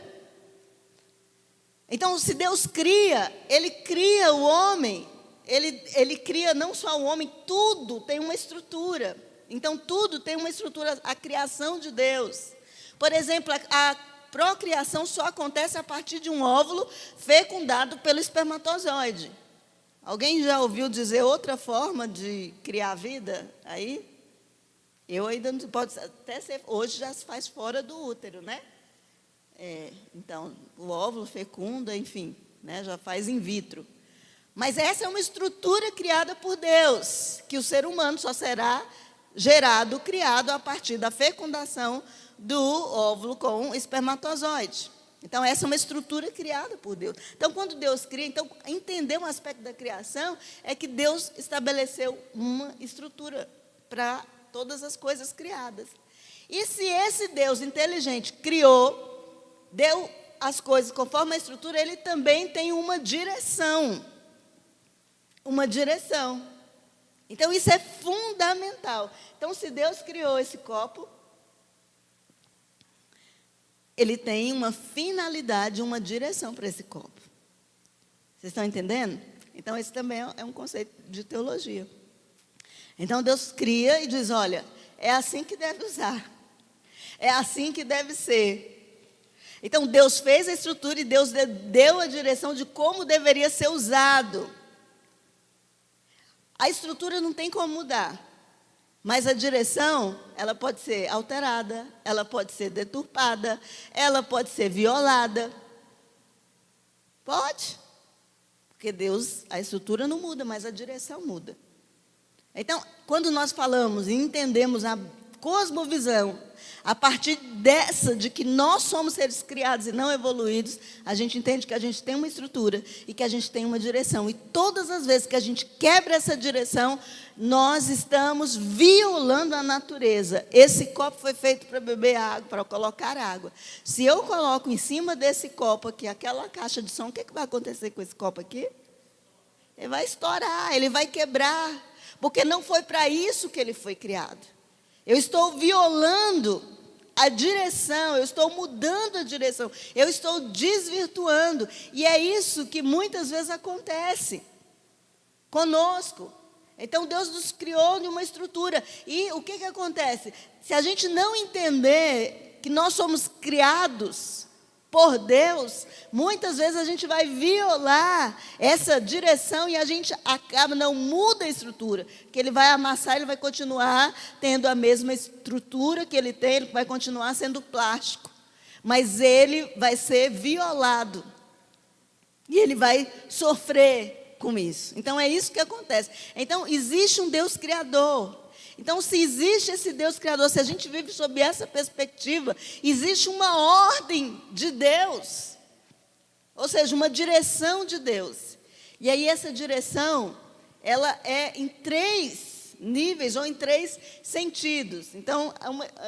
Então, se Deus cria, Ele cria o homem, Ele cria não só o homem, tudo tem uma estrutura. Então, tudo tem uma estrutura, a criação de Deus. Por exemplo, a procriação só acontece a partir de um óvulo fecundado pelo espermatozoide. Alguém já ouviu dizer outra forma de criar vida aí? Eu ainda não, pode até ser, hoje já se faz fora do útero, né? Então, o óvulo fecunda, enfim, né, já faz in vitro. Mas essa é uma estrutura criada por Deus, que o ser humano só será gerado, criado a partir da fecundação do óvulo com o espermatozoide. Então, essa é uma estrutura criada por Deus. Então, quando Deus cria, então, entender um aspecto da criação é que Deus estabeleceu uma estrutura para todas as coisas criadas. E se esse Deus inteligente criou, deu as coisas conforme a estrutura, Ele também tem uma direção. Uma direção. Então, isso é fundamental. Então, se Deus criou esse copo, Ele tem uma finalidade, uma direção para esse copo. Vocês estão entendendo? Então, esse também é um conceito de teologia. Então, Deus cria e diz, olha, é assim que deve usar. É assim que deve ser. Então, Deus fez a estrutura e Deus deu a direção de como deveria ser usado. A estrutura não tem como mudar, mas a direção, ela pode ser alterada, ela pode ser deturpada, ela pode ser violada. Pode, porque Deus, a estrutura não muda, mas a direção muda. Então, quando nós falamos e entendemos cosmovisão, a partir dessa, de que nós somos seres criados e não evoluídos, a gente entende que a gente tem uma estrutura e que a gente tem uma direção. E todas as vezes que a gente quebra essa direção, nós estamos violando a natureza. Esse copo foi feito para beber água, para colocar água. Se eu coloco em cima desse copo aqui, aquela caixa de som, o que vai acontecer com esse copo aqui? Ele vai estourar, ele vai quebrar, porque não foi para isso que ele foi criado. Eu estou violando a direção, eu estou mudando a direção, eu estou desvirtuando. E é isso que muitas vezes acontece conosco. Então, Deus nos criou de uma estrutura. E o que acontece? Se a gente não entender que nós somos criados por Deus, muitas vezes a gente vai violar essa direção e a gente acaba, não muda a estrutura, que ele vai amassar, ele vai continuar tendo a mesma estrutura que ele tem, ele vai continuar sendo plástico, mas ele vai ser violado e ele vai sofrer com isso. Então é isso que acontece. Então existe um Deus criador. Então, se existe esse Deus criador, se a gente vive sob essa perspectiva, existe uma ordem de Deus, ou seja, uma direção de Deus. E aí essa direção, ela é em 3 níveis ou em 3 sentidos. Então,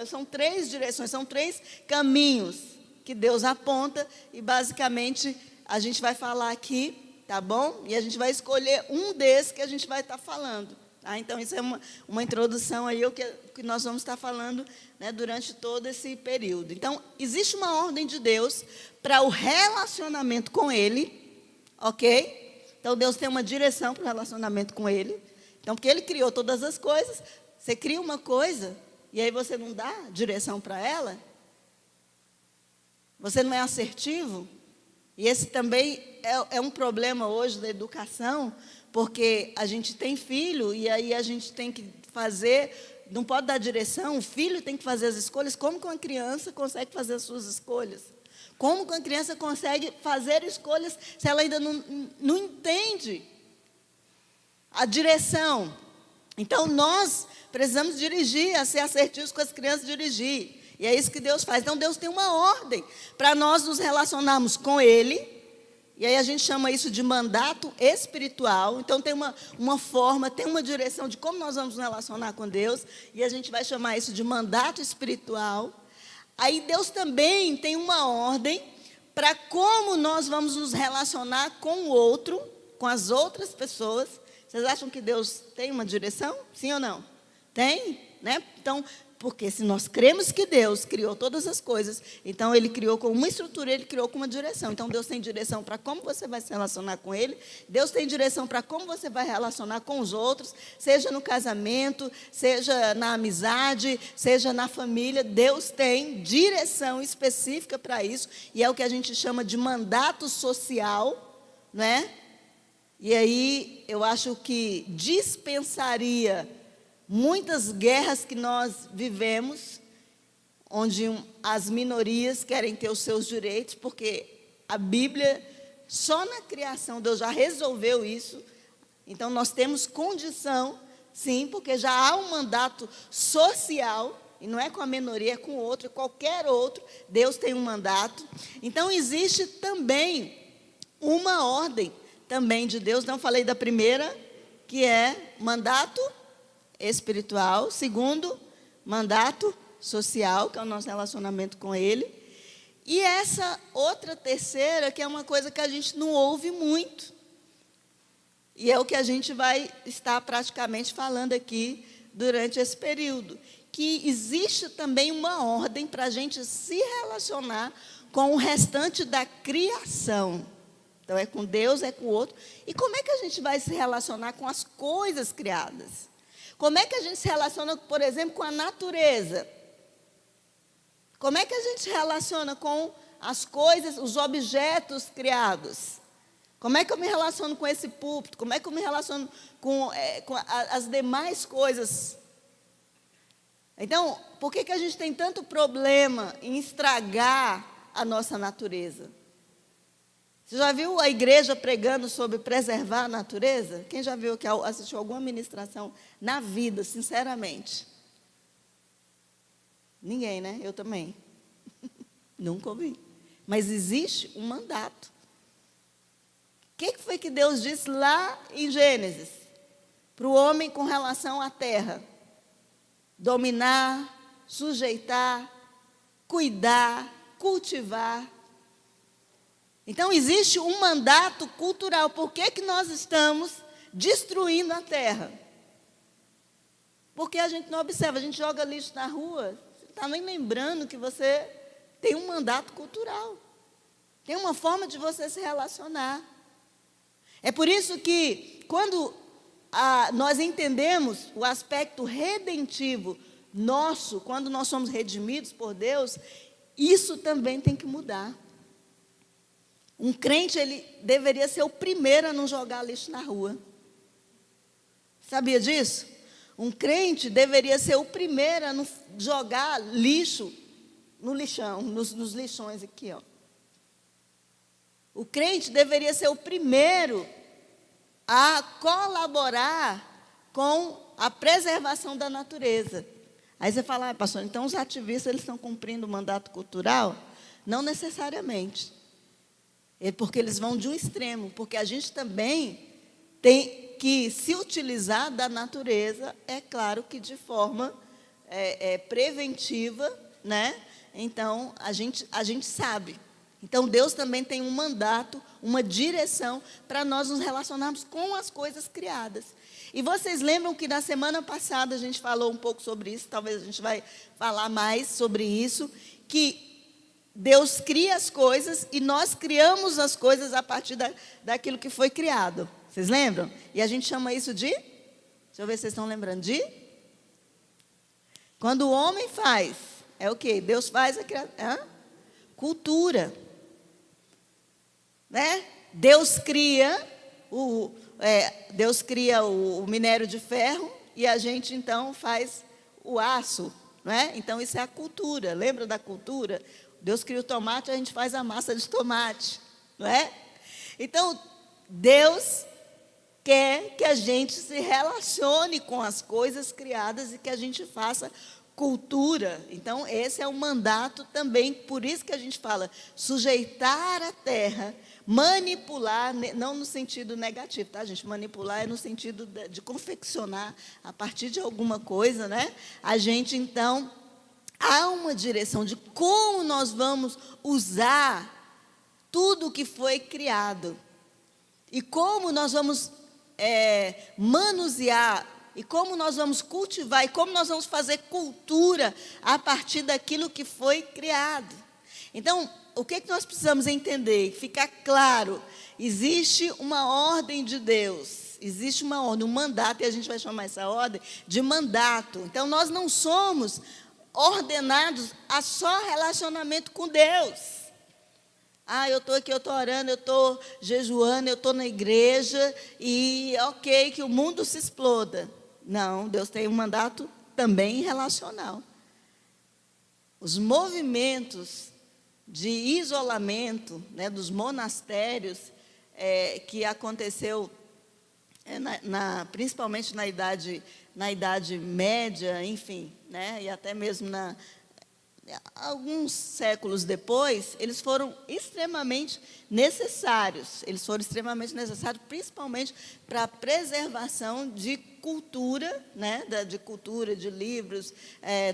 são 3 direções, são 3 caminhos que Deus aponta e basicamente a gente vai falar aqui, tá bom? E a gente vai escolher um desses que a gente vai estar falando. Então, isso é uma introdução aí, o que nós vamos estar falando, né, durante todo esse período. Então, existe uma ordem de Deus para o relacionamento com Ele, ok? Então, Deus tem uma direção para o relacionamento com Ele. Então, porque Ele criou todas as coisas, você cria uma coisa, e aí você não dá direção para ela, você não é assertivo, e esse também é um problema hoje da educação, porque a gente tem filho e aí a gente tem que fazer, não pode dar direção, o filho tem que fazer as escolhas. Como que uma criança consegue fazer as suas escolhas? Como que uma criança consegue fazer escolhas se ela ainda não entende a direção? Então, nós precisamos dirigir, a ser assertivos com as crianças, dirigir. E é isso que Deus faz. Então, Deus tem uma ordem para nós nos relacionarmos com Ele. E aí a gente chama isso de mandato espiritual. Então tem uma forma, tem uma direção de como nós vamos nos relacionar com Deus. E a gente vai chamar isso de mandato espiritual. Aí Deus também tem uma ordem para como nós vamos nos relacionar com o outro, com as outras pessoas. Vocês acham que Deus tem uma direção? Sim ou não? Tem, né? Então, porque se nós cremos que Deus criou todas as coisas, então Ele criou com uma estrutura, Ele criou com uma direção. Então, Deus tem direção para como você vai se relacionar com Ele, Deus tem direção para como você vai relacionar com os outros, seja no casamento, seja na amizade, seja na família. Deus tem direção específica para isso, e é o que a gente chama de mandato social, né? E aí, eu acho que dispensaria muitas guerras que nós vivemos, onde as minorias querem ter os seus direitos, porque a Bíblia, só na criação, Deus já resolveu isso. Então, nós temos condição, sim, porque já há um mandato social, e não é com a minoria, é com o outro, qualquer outro, Deus tem um mandato. Então, existe também uma ordem também de Deus. Não falei da primeira, que é mandato espiritual. Segundo, mandato social, que é o nosso relacionamento com Ele. E essa outra terceira, que é uma coisa que a gente não ouve muito. E é o que a gente vai estar praticamente falando aqui durante esse período. Que existe também uma ordem para a gente se relacionar com o restante da criação. Então, é com Deus, é com o outro. E como é que a gente vai se relacionar com as coisas criadas? Como é que a gente se relaciona, por exemplo, com a natureza? Como é que a gente se relaciona com as coisas, os objetos criados? Como é que eu me relaciono com esse púlpito? Como é que eu me relaciono com as demais coisas? Então, por que a gente tem tanto problema em estragar a nossa natureza? Você já viu a igreja pregando sobre preservar a natureza? Quem já viu, que assistiu alguma ministração na vida, sinceramente? Ninguém, né? Eu também. Nunca ouvi. Mas existe um mandato. O que foi que Deus disse lá em Gênesis? Para o homem com relação à terra. Dominar, sujeitar, cuidar, cultivar. Então, existe um mandato cultural. Por que nós estamos destruindo a terra? Porque a gente não observa, a gente joga lixo na rua, você não está nem lembrando que você tem um mandato cultural. Tem uma forma de você se relacionar. É por isso que, quando nós entendemos o aspecto redentivo nosso, quando nós somos redimidos por Deus, isso também tem que mudar. Um crente, ele deveria ser o primeiro a não jogar lixo na rua. Sabia disso? Um crente deveria ser o primeiro a não jogar lixo no lixão, nos lixões aqui, ó. O crente deveria ser o primeiro a colaborar com a preservação da natureza. Aí você fala, pastor, então os ativistas eles estão cumprindo o mandato cultural? Não necessariamente. É porque eles vão de um extremo, porque a gente também tem que se utilizar da natureza, é claro que de forma preventiva, né? Então, a gente sabe. Então, Deus também tem um mandato, uma direção para nós nos relacionarmos com as coisas criadas. E vocês lembram que na semana passada a gente falou um pouco sobre isso, talvez a gente vai falar mais sobre isso, que Deus cria as coisas e nós criamos as coisas a partir daquilo que foi criado. Vocês lembram? E a gente chama isso de... Deixa eu ver se vocês estão lembrando de... Quando o homem faz, é o quê? Deus faz a criação. Cultura. Né? Deus cria o minério de ferro e a gente, então, faz o aço. Não é? Então, isso é a cultura. Lembra da cultura? Deus cria o tomate, a gente faz a massa de tomate. Não é? Então, Deus quer que a gente se relacione com as coisas criadas e que a gente faça cultura. Então, esse é um mandato também, por isso que a gente fala, sujeitar a terra, manipular, não no sentido negativo, tá, gente? Manipular é no sentido de confeccionar a partir de alguma coisa, né? A gente, então, há uma direção de como nós vamos usar tudo o que foi criado e como nós vamos manusear, e como nós vamos cultivar, e como nós vamos fazer cultura a partir daquilo que foi criado. Então, o que nós precisamos entender? Ficar claro, existe uma ordem de Deus, existe uma ordem, um mandato, e a gente vai chamar essa ordem de mandato. Então, nós não somos ordenados a só relacionamento com Deus. Eu estou aqui, eu estou orando, eu estou jejuando, eu estou na igreja, e ok, que o mundo se exploda. Não, Deus tem um mandato também relacional. Os movimentos de isolamento, né, dos monastérios, que aconteceu, principalmente na Idade Média, enfim, né, e até mesmo alguns séculos depois, eles foram extremamente necessários. Eles foram extremamente necessários, principalmente para a preservação de cultura, né, de cultura, de livros,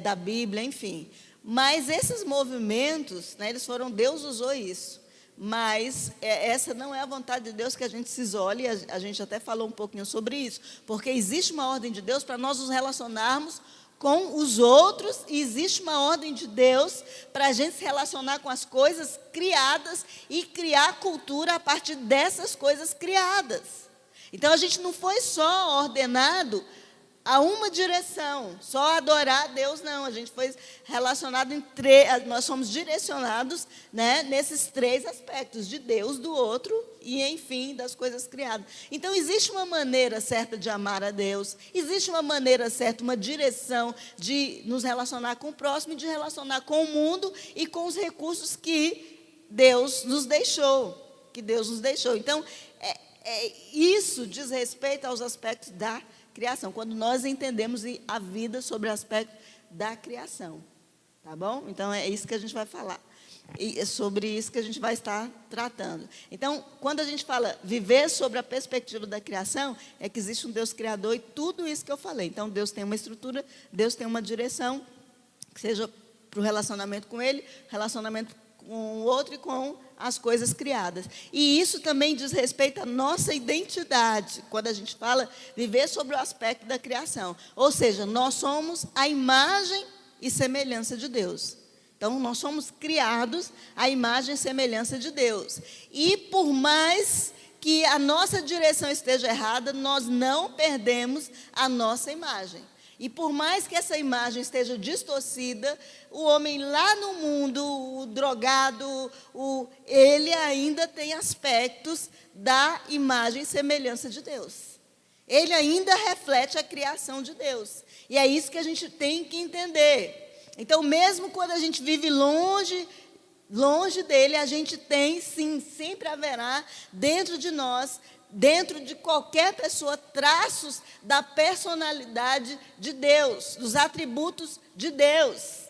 da Bíblia, enfim. Mas esses movimentos, né, Deus usou isso. Mas essa não é a vontade de Deus que a gente se isole, a gente até falou um pouquinho sobre isso, porque existe uma ordem de Deus para nós nos relacionarmos com os outros, e existe uma ordem de Deus para a gente se relacionar com as coisas criadas e criar cultura a partir dessas coisas criadas. Então, a gente não foi só ordenado a uma direção, só adorar a Deus, não. A gente foi relacionado nós somos direcionados, né, nesses três aspectos, de Deus, do outro e, enfim, das coisas criadas. Então, existe uma maneira certa de amar a Deus, existe uma maneira certa, uma direção de nos relacionar com o próximo e de relacionar com o mundo e com os recursos que Deus nos deixou. Então, isso diz respeito aos aspectos da criação, quando nós entendemos a vida sobre o aspecto da criação. Tá bom? Então, é isso que a gente vai falar. E é sobre isso que a gente vai estar tratando. Então, quando a gente fala viver sobre a perspectiva da criação, é que existe um Deus criador e tudo isso que eu falei. Então, Deus tem uma estrutura, Deus tem uma direção, que seja para o relacionamento com Ele, relacionamento com o outro e com as coisas criadas. E isso também diz respeito à nossa identidade, quando a gente fala viver sobre o aspecto da criação. Ou seja, nós somos a imagem e semelhança de Deus. Então, nós somos criados à imagem e semelhança de Deus. E por mais que a nossa direção esteja errada, nós não perdemos a nossa imagem. E por mais que essa imagem esteja distorcida, o homem lá no mundo, o drogado, ele ainda tem aspectos da imagem e semelhança de Deus. Ele ainda reflete a criação de Deus. E é isso que a gente tem que entender. Então, mesmo quando a gente vive longe dele, a gente tem, sim, sempre haverá dentro de nós, dentro de qualquer pessoa, traços da personalidade de Deus, dos atributos de Deus.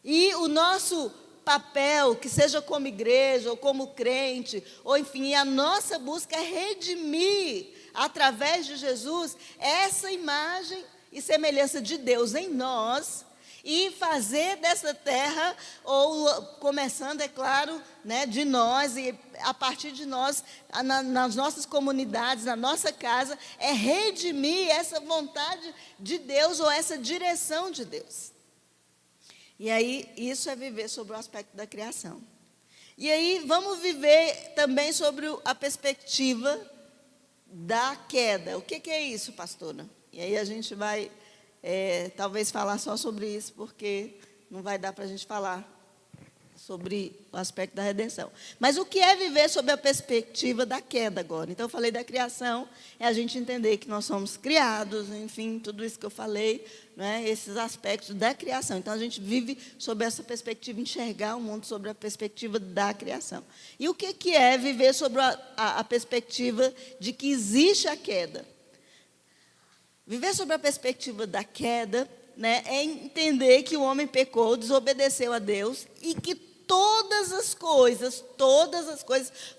E o nosso papel, que seja como igreja, ou como crente, ou enfim, a nossa busca é redimir, através de Jesus, essa imagem e semelhança de Deus em nós, e fazer dessa terra, ou começando, é claro, né, de nós, e a partir de nós, nas nossas comunidades, na nossa casa, é redimir essa vontade de Deus, ou essa direção de Deus. E aí, isso é viver sobre o aspecto da criação. E aí, vamos viver também sobre a perspectiva da queda. O que é isso, pastora? E aí a gente vai... talvez falar só sobre isso, porque não vai dar para a gente falar sobre o aspecto da redenção. Mas o que é viver sob a perspectiva da queda agora? Então, eu falei da criação, é a gente entender que nós somos criados, enfim, tudo isso que eu falei, né, esses aspectos da criação. Então, a gente vive sob essa perspectiva, enxergar o mundo sobre a perspectiva da criação. E o que é viver sobre a perspectiva de que existe a queda? Viver sobre a perspectiva da queda, né, é entender que o homem pecou, desobedeceu a Deus e que todas as coisas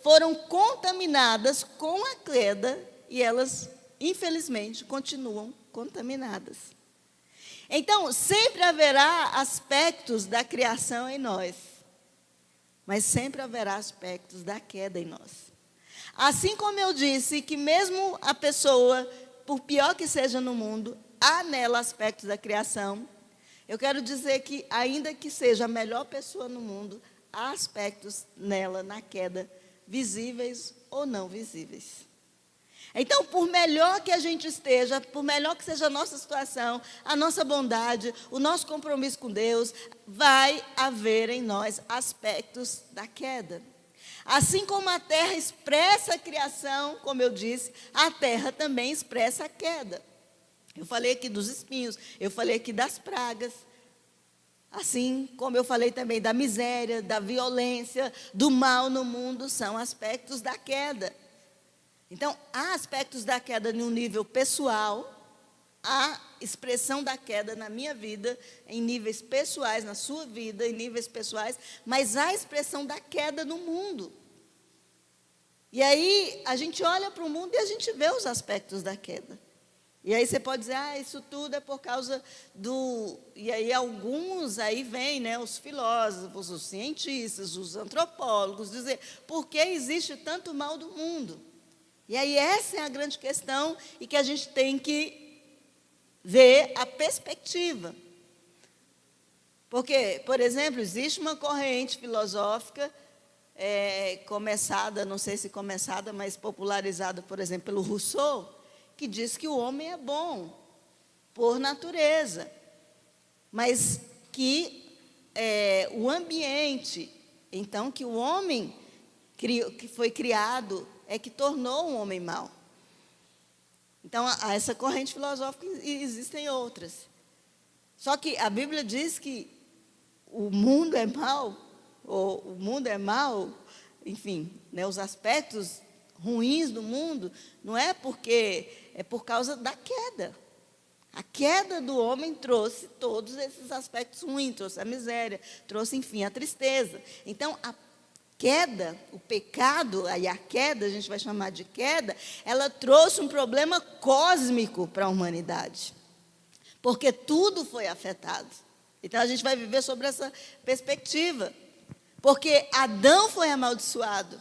foram contaminadas com a queda e elas, infelizmente, continuam contaminadas. Então, sempre haverá aspectos da criação em nós, mas sempre haverá aspectos da queda em nós. Assim como eu disse que mesmo a pessoa, por pior que seja no mundo, há nela aspectos da criação. Eu quero dizer que, ainda que seja a melhor pessoa no mundo, há aspectos nela, na queda, visíveis ou não visíveis. Então, por melhor que a gente esteja, por melhor que seja a nossa situação, a nossa bondade, o nosso compromisso com Deus, vai haver em nós aspectos da queda. Assim como a terra expressa a criação, como eu disse, a terra também expressa a queda. Eu falei aqui dos espinhos, eu falei aqui das pragas. Assim como eu falei também da miséria, da violência, do mal no mundo, são aspectos da queda. Então, há aspectos da queda em um nível pessoal, há expressão da queda na minha vida, em níveis pessoais, na sua vida, em níveis pessoais, mas há expressão da queda no mundo. E aí, a gente olha para o mundo e a gente vê os aspectos da queda. E aí você pode dizer, isso tudo é por causa do... E aí alguns, aí vêm, né, os filósofos, os cientistas, os antropólogos, dizer, por que existe tanto mal do mundo? E aí essa é a grande questão e que a gente tem que ver a perspectiva. Porque, por exemplo, existe uma corrente filosófica começada, não sei se começada, mas popularizada, por exemplo, pelo Rousseau, que diz que o homem é bom, por natureza, mas que o ambiente, então, que o homem que foi criado é que tornou um homem mau. Então, há essa corrente filosófica e existem outras. Só que a Bíblia diz que o mundo é mau, ou o mundo é mau, enfim, né, os aspectos ruins do mundo, não é porque é por causa da queda. A queda do homem trouxe todos esses aspectos ruins, trouxe a miséria, trouxe, enfim, a tristeza. Então, a queda, o pecado, aí a queda, a gente vai chamar de queda, ela trouxe um problema cósmico para a humanidade. Porque tudo foi afetado. Então, a gente vai viver sobre essa perspectiva. Porque Adão foi amaldiçoado.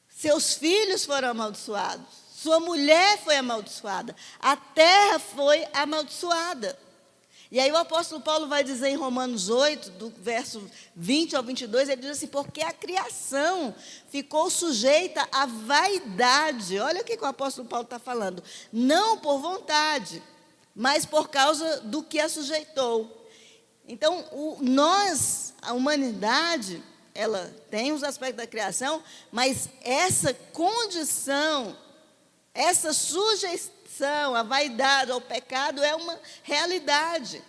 Seus filhos foram amaldiçoados. Sua mulher foi amaldiçoada. A terra foi amaldiçoada. E aí o apóstolo Paulo vai dizer em Romanos 8, do verso 20 ao 22, ele diz assim, porque a criação ficou sujeita à vaidade. Olha o que o apóstolo Paulo está falando. Não por vontade, mas por causa do que a sujeitou. Então, nós, a humanidade, ela tem os aspectos da criação, mas essa condição, essa sujeição à vaidade, ao pecado, é uma realidade.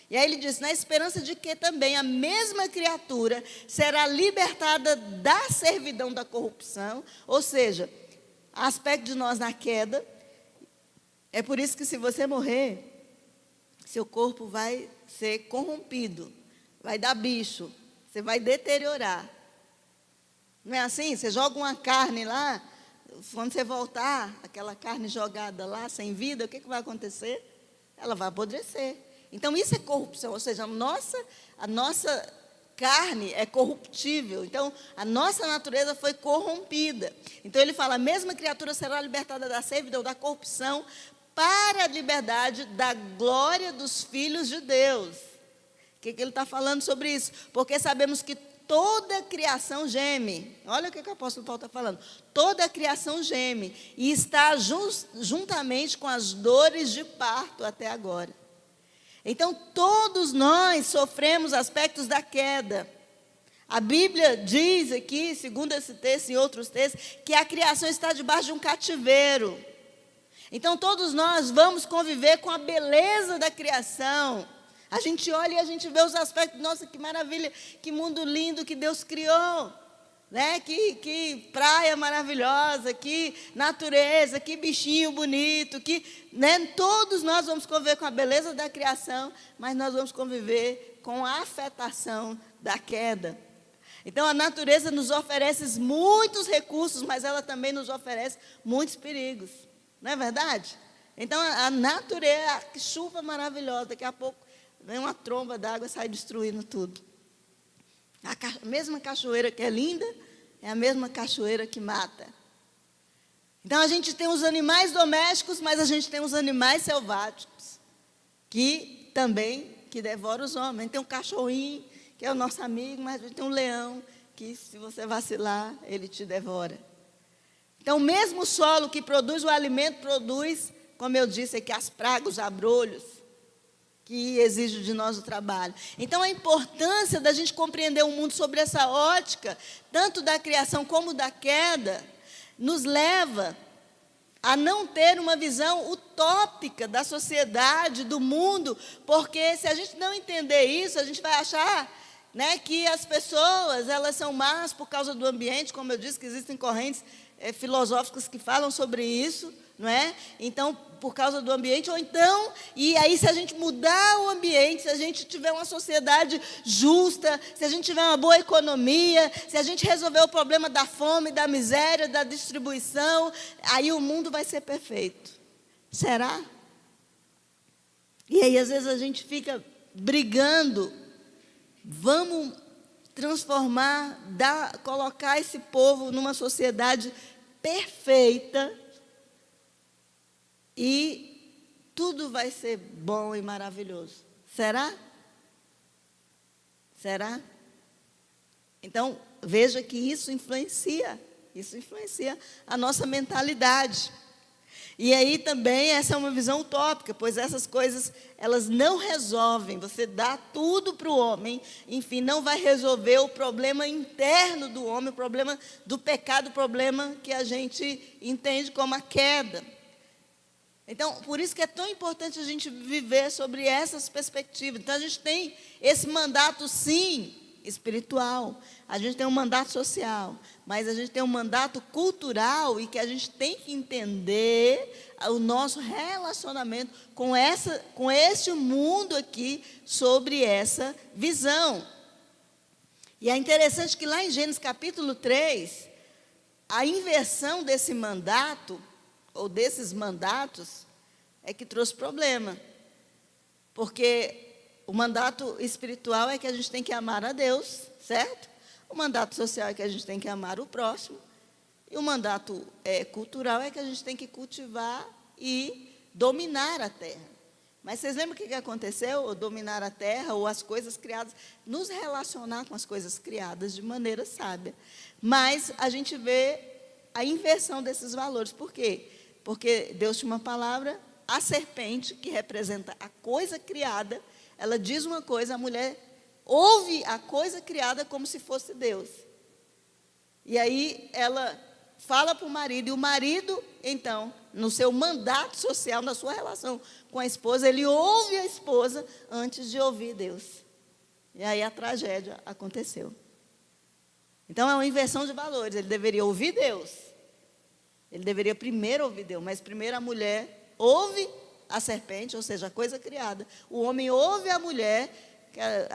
E aí ele diz, na esperança de que também a mesma criatura será libertada da servidão da corrupção, ou seja, aspecto de nós na queda. É por isso que se você morrer, seu corpo vai ser corrompido, vai dar bicho, você vai deteriorar. Não é assim? Você joga uma carne lá, quando você voltar, aquela carne jogada lá, sem vida, o que vai acontecer? Ela vai apodrecer. Então, isso é corrupção, ou seja, a nossa carne é corruptível. Então, a nossa natureza foi corrompida. Então, ele fala, a mesma criatura será libertada da servidão, da corrupção, para a liberdade da glória dos filhos de Deus. O que ele está falando sobre isso? Porque sabemos que toda a criação geme. Olha o que o apóstolo Paulo está falando. Toda a criação geme e está juntamente com as dores de parto até agora. Então, todos nós sofremos aspectos da queda. A Bíblia diz aqui, segundo esse texto e outros textos, que a criação está debaixo de um cativeiro. Então, todos nós vamos conviver com a beleza da criação. A gente olha e a gente vê os aspectos, nossa, que maravilha, que mundo lindo que Deus criou, né? Que praia maravilhosa, que natureza, que bichinho bonito, né? Todos nós vamos conviver com a beleza da criação, mas nós vamos conviver com a afetação da queda. Então, a natureza nos oferece muitos recursos, mas ela também nos oferece muitos perigos. Não é verdade? Então, a natureza, a chuva maravilhosa, daqui a pouco vem uma tromba d'água e sai destruindo tudo. A mesma cachoeira que é linda, é a mesma cachoeira que mata. Então, a gente tem os animais domésticos, mas a gente tem os animais selváticos, que também devoram os homens. Tem um cachorrinho, que é o nosso amigo, mas a gente tem um leão, que se você vacilar, ele te devora. Então, o mesmo solo que produz o alimento, produz, como eu disse aqui, as pragas, os abrolhos, que exigem de nós o trabalho. Então, a importância da gente compreender o mundo sobre essa ótica, tanto da criação como da queda, nos leva a não ter uma visão utópica da sociedade, do mundo, porque se a gente não entender isso, a gente vai achar, né, que as pessoas, elas são más por causa do ambiente, como eu disse, que existem correntes filosóficas que falam sobre isso, não é? Então, por causa do ambiente, ou então, e aí se a gente mudar o ambiente, se a gente tiver uma sociedade justa, se a gente tiver uma boa economia, se a gente resolver o problema da fome, da miséria, da distribuição, aí o mundo vai ser perfeito. Será? E aí, às vezes, a gente fica brigando, vamos transformar, colocar esse povo numa sociedade perfeita, e tudo vai ser bom e maravilhoso. Será? Será? Então, veja que isso influencia a nossa mentalidade. E aí também essa é uma visão utópica, pois essas coisas, elas não resolvem. Você dá tudo para o homem, enfim, não vai resolver o problema interno do homem, o problema do pecado, o problema que a gente entende como a queda. Então, por isso que é tão importante a gente viver sobre essas perspectivas. Então, a gente tem esse mandato, sim, espiritual, a gente tem um mandato social, mas a gente tem um mandato cultural e que a gente tem que entender o nosso relacionamento com este mundo aqui sobre essa visão. E é interessante que lá em Gênesis capítulo 3, a inversão desse mandato, ou desses mandatos, é que trouxe problema. Porque o mandato espiritual é que a gente tem que amar a Deus, certo? O mandato social é que a gente tem que amar o próximo. E o mandato cultural é que a gente tem que cultivar e dominar a terra. Mas vocês lembram o que aconteceu? Ou dominar a terra, ou as coisas criadas, nos relacionar com as coisas criadas de maneira sábia. Mas a gente vê a inversão desses valores. Por quê? Porque Deus tinha uma palavra, a serpente, que representa a coisa criada, ela diz uma coisa, a mulher ouve a coisa criada como se fosse Deus. E aí ela fala para o marido, e o marido, então, no seu mandato social, na sua relação com a esposa, ele ouve a esposa antes de ouvir Deus. E aí a tragédia aconteceu. Então é uma inversão de valores, ele deveria ouvir Deus. Ele deveria primeiro ouvir Deus, mas primeiro a mulher ouve a serpente, ou seja, a coisa criada. O homem ouve a mulher, que é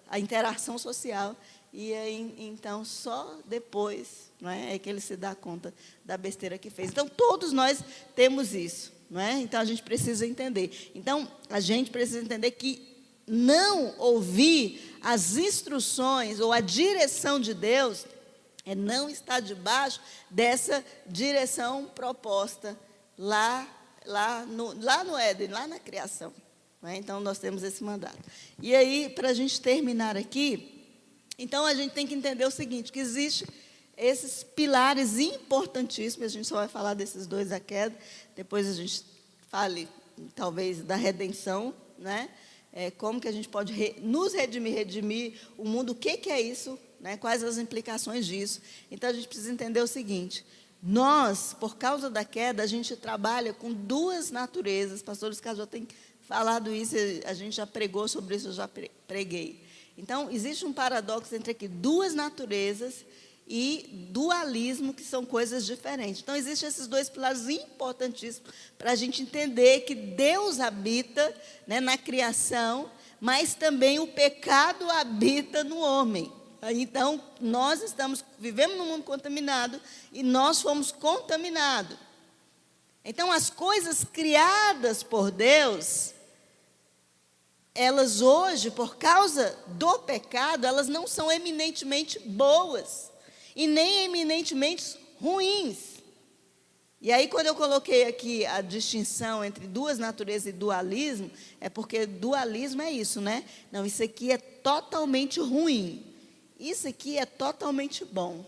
a interação social, e aí, então, só depois, não é que ele se dá conta da besteira que fez. Então, todos nós temos isso, não é? Então, a gente precisa entender. Então, a gente precisa entender que não ouvir as instruções ou a direção de Deus é não estar debaixo dessa direção proposta lá no Éden, lá na criação. Não é? Então, nós temos esse mandato. E aí, para a gente terminar aqui, então, a gente tem que entender o seguinte, que existem esses pilares importantíssimos, a gente só vai falar desses dois da queda, depois a gente fale, talvez, da redenção, né? Como que a gente pode nos redimir o mundo, o que é isso, né? Quais as implicações disso. Então, a gente precisa entender o seguinte, nós, por causa da queda, a gente trabalha com duas naturezas, pastor Oscar já tem falado isso, a gente já pregou sobre isso, eu já preguei. Então, existe um paradoxo entre aqui, duas naturezas e dualismo, que são coisas diferentes. Então, existem esses dois pilares importantíssimos para a gente entender que Deus habita, né, na criação, mas também o pecado habita no homem. Então, nós vivemos num mundo contaminado e nós fomos contaminados. Então, as coisas criadas por Deus, elas hoje, por causa do pecado, elas não são eminentemente boas e nem eminentemente ruins. E aí, quando eu coloquei aqui a distinção entre duas naturezas e dualismo, é porque dualismo é isso, né? Não, isso aqui é totalmente ruim. Isso aqui é totalmente bom.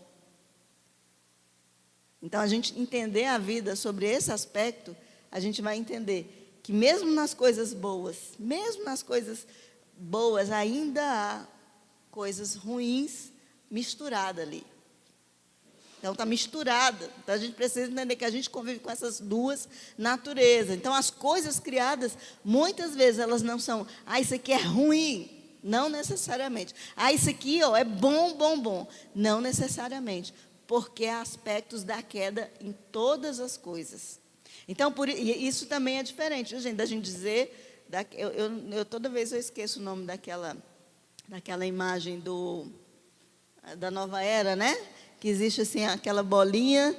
Então, a gente entender a vida sobre esse aspecto, a gente vai entender que mesmo nas coisas boas, ainda há coisas ruins misturadas ali. Então, está misturada. Então, a gente precisa entender que a gente convive com essas duas naturezas. Então, as coisas criadas, muitas vezes, elas não são, isso aqui é ruim. Não necessariamente. Isso aqui é bom, bom, bom. Não necessariamente. Porque há aspectos da queda em todas as coisas. Então, isso também é diferente, gente, da gente dizer, toda vez eu esqueço o nome daquela imagem da nova era, né? Que existe assim, aquela bolinha,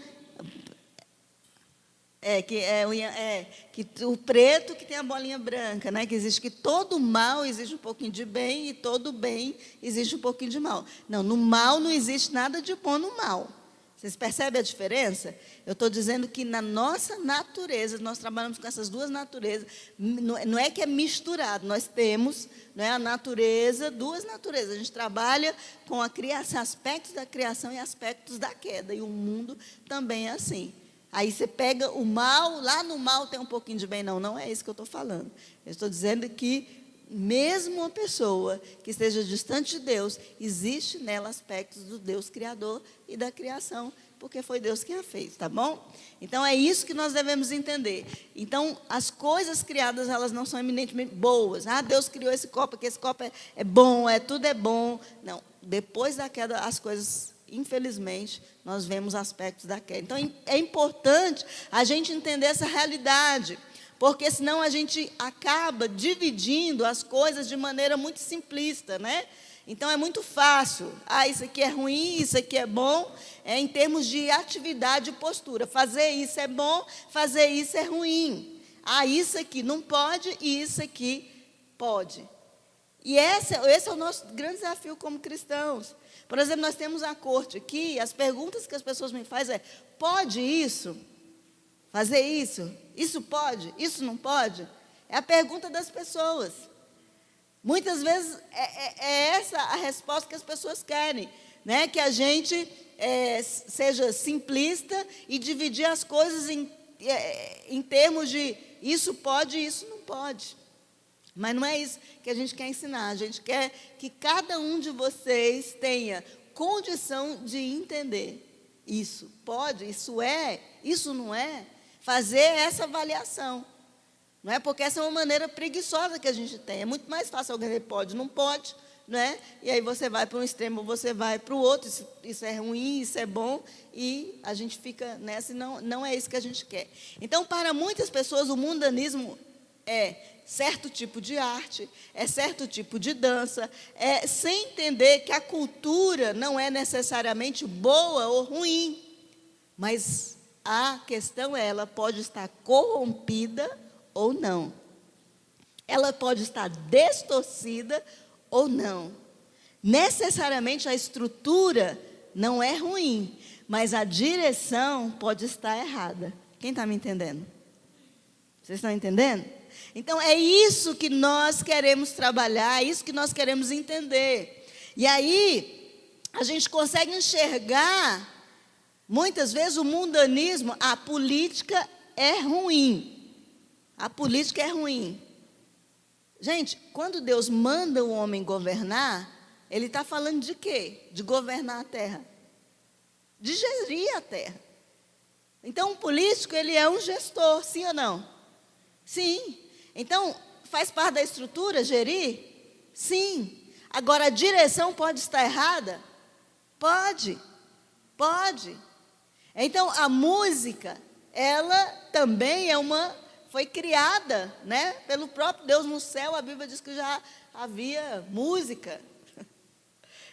que o preto que tem a bolinha branca, né? Que existe que todo mal existe um pouquinho de bem e todo bem existe um pouquinho de mal. Não, no mal não existe nada de bom no mal. Vocês percebem a diferença? Eu estou dizendo que na nossa natureza, nós trabalhamos com essas duas naturezas, não é que é misturado, nós temos, não é, a natureza, duas naturezas, a gente trabalha com a criação, aspectos da criação e aspectos da queda, e o mundo também é assim. Aí você pega o mal, lá no mal tem um pouquinho de bem, não é isso que eu estou falando. Eu estou dizendo que mesmo uma pessoa que esteja distante de Deus, existe nela aspectos do Deus Criador e da criação, porque foi Deus quem a fez, tá bom? Então, é isso que nós devemos entender. Então, as coisas criadas, elas não são eminentemente boas. Ah, Deus criou esse copo, que esse copo é bom, tudo é bom. Não, depois da queda, as coisas, infelizmente, nós vemos aspectos da queda. Então, é importante a gente entender essa realidade, porque senão a gente acaba dividindo as coisas de maneira muito simplista, né? Então, é muito fácil. Ah, isso aqui é ruim, isso aqui é bom, em termos de atividade e postura. Fazer isso é bom, fazer isso é ruim. Ah, isso aqui não pode e isso aqui pode. E esse é o nosso grande desafio como cristãos. Por exemplo, nós temos a corte aqui, as perguntas que as pessoas me fazem é: pode isso? Fazer isso? Isso pode? Isso não pode? É a pergunta das pessoas. Muitas vezes é essa a resposta que as pessoas querem, né? Que a gente seja simplista e dividir as coisas em termos de isso pode e isso não pode. Mas não é isso que a gente quer ensinar. A gente quer que cada um de vocês tenha condição de entender. Isso pode, isso não é. Fazer essa avaliação. Não é? Porque essa é uma maneira preguiçosa que a gente tem. É muito mais fácil alguém dizer pode, não pode, né? E aí você vai para um extremo, você vai para o outro, isso é ruim, isso é bom, e a gente fica nessa e não é isso que a gente quer. Então, para muitas pessoas, o mundanismo é certo tipo de arte, é certo tipo de dança, sem entender que a cultura não é necessariamente boa ou ruim, mas a questão é, ela pode estar corrompida ou não. Ela pode estar distorcida ou não. Necessariamente a estrutura não é ruim, mas a direção pode estar errada. Quem está me entendendo? Vocês estão entendendo? Então, é isso que nós queremos trabalhar, é isso que nós queremos entender. E aí, a gente consegue enxergar, muitas vezes, o mundanismo, a política é ruim. A política é ruim. Gente, quando Deus manda o homem governar, Ele está falando de quê? De governar a terra. De gerir a terra. Então, um político, ele é um gestor, sim ou não? Sim. Então, faz parte da estrutura gerir? Sim. Agora, a direção pode estar errada? Pode. Pode. Então, a música, ela também foi criada, né, pelo próprio Deus no céu. A Bíblia diz que já havia música.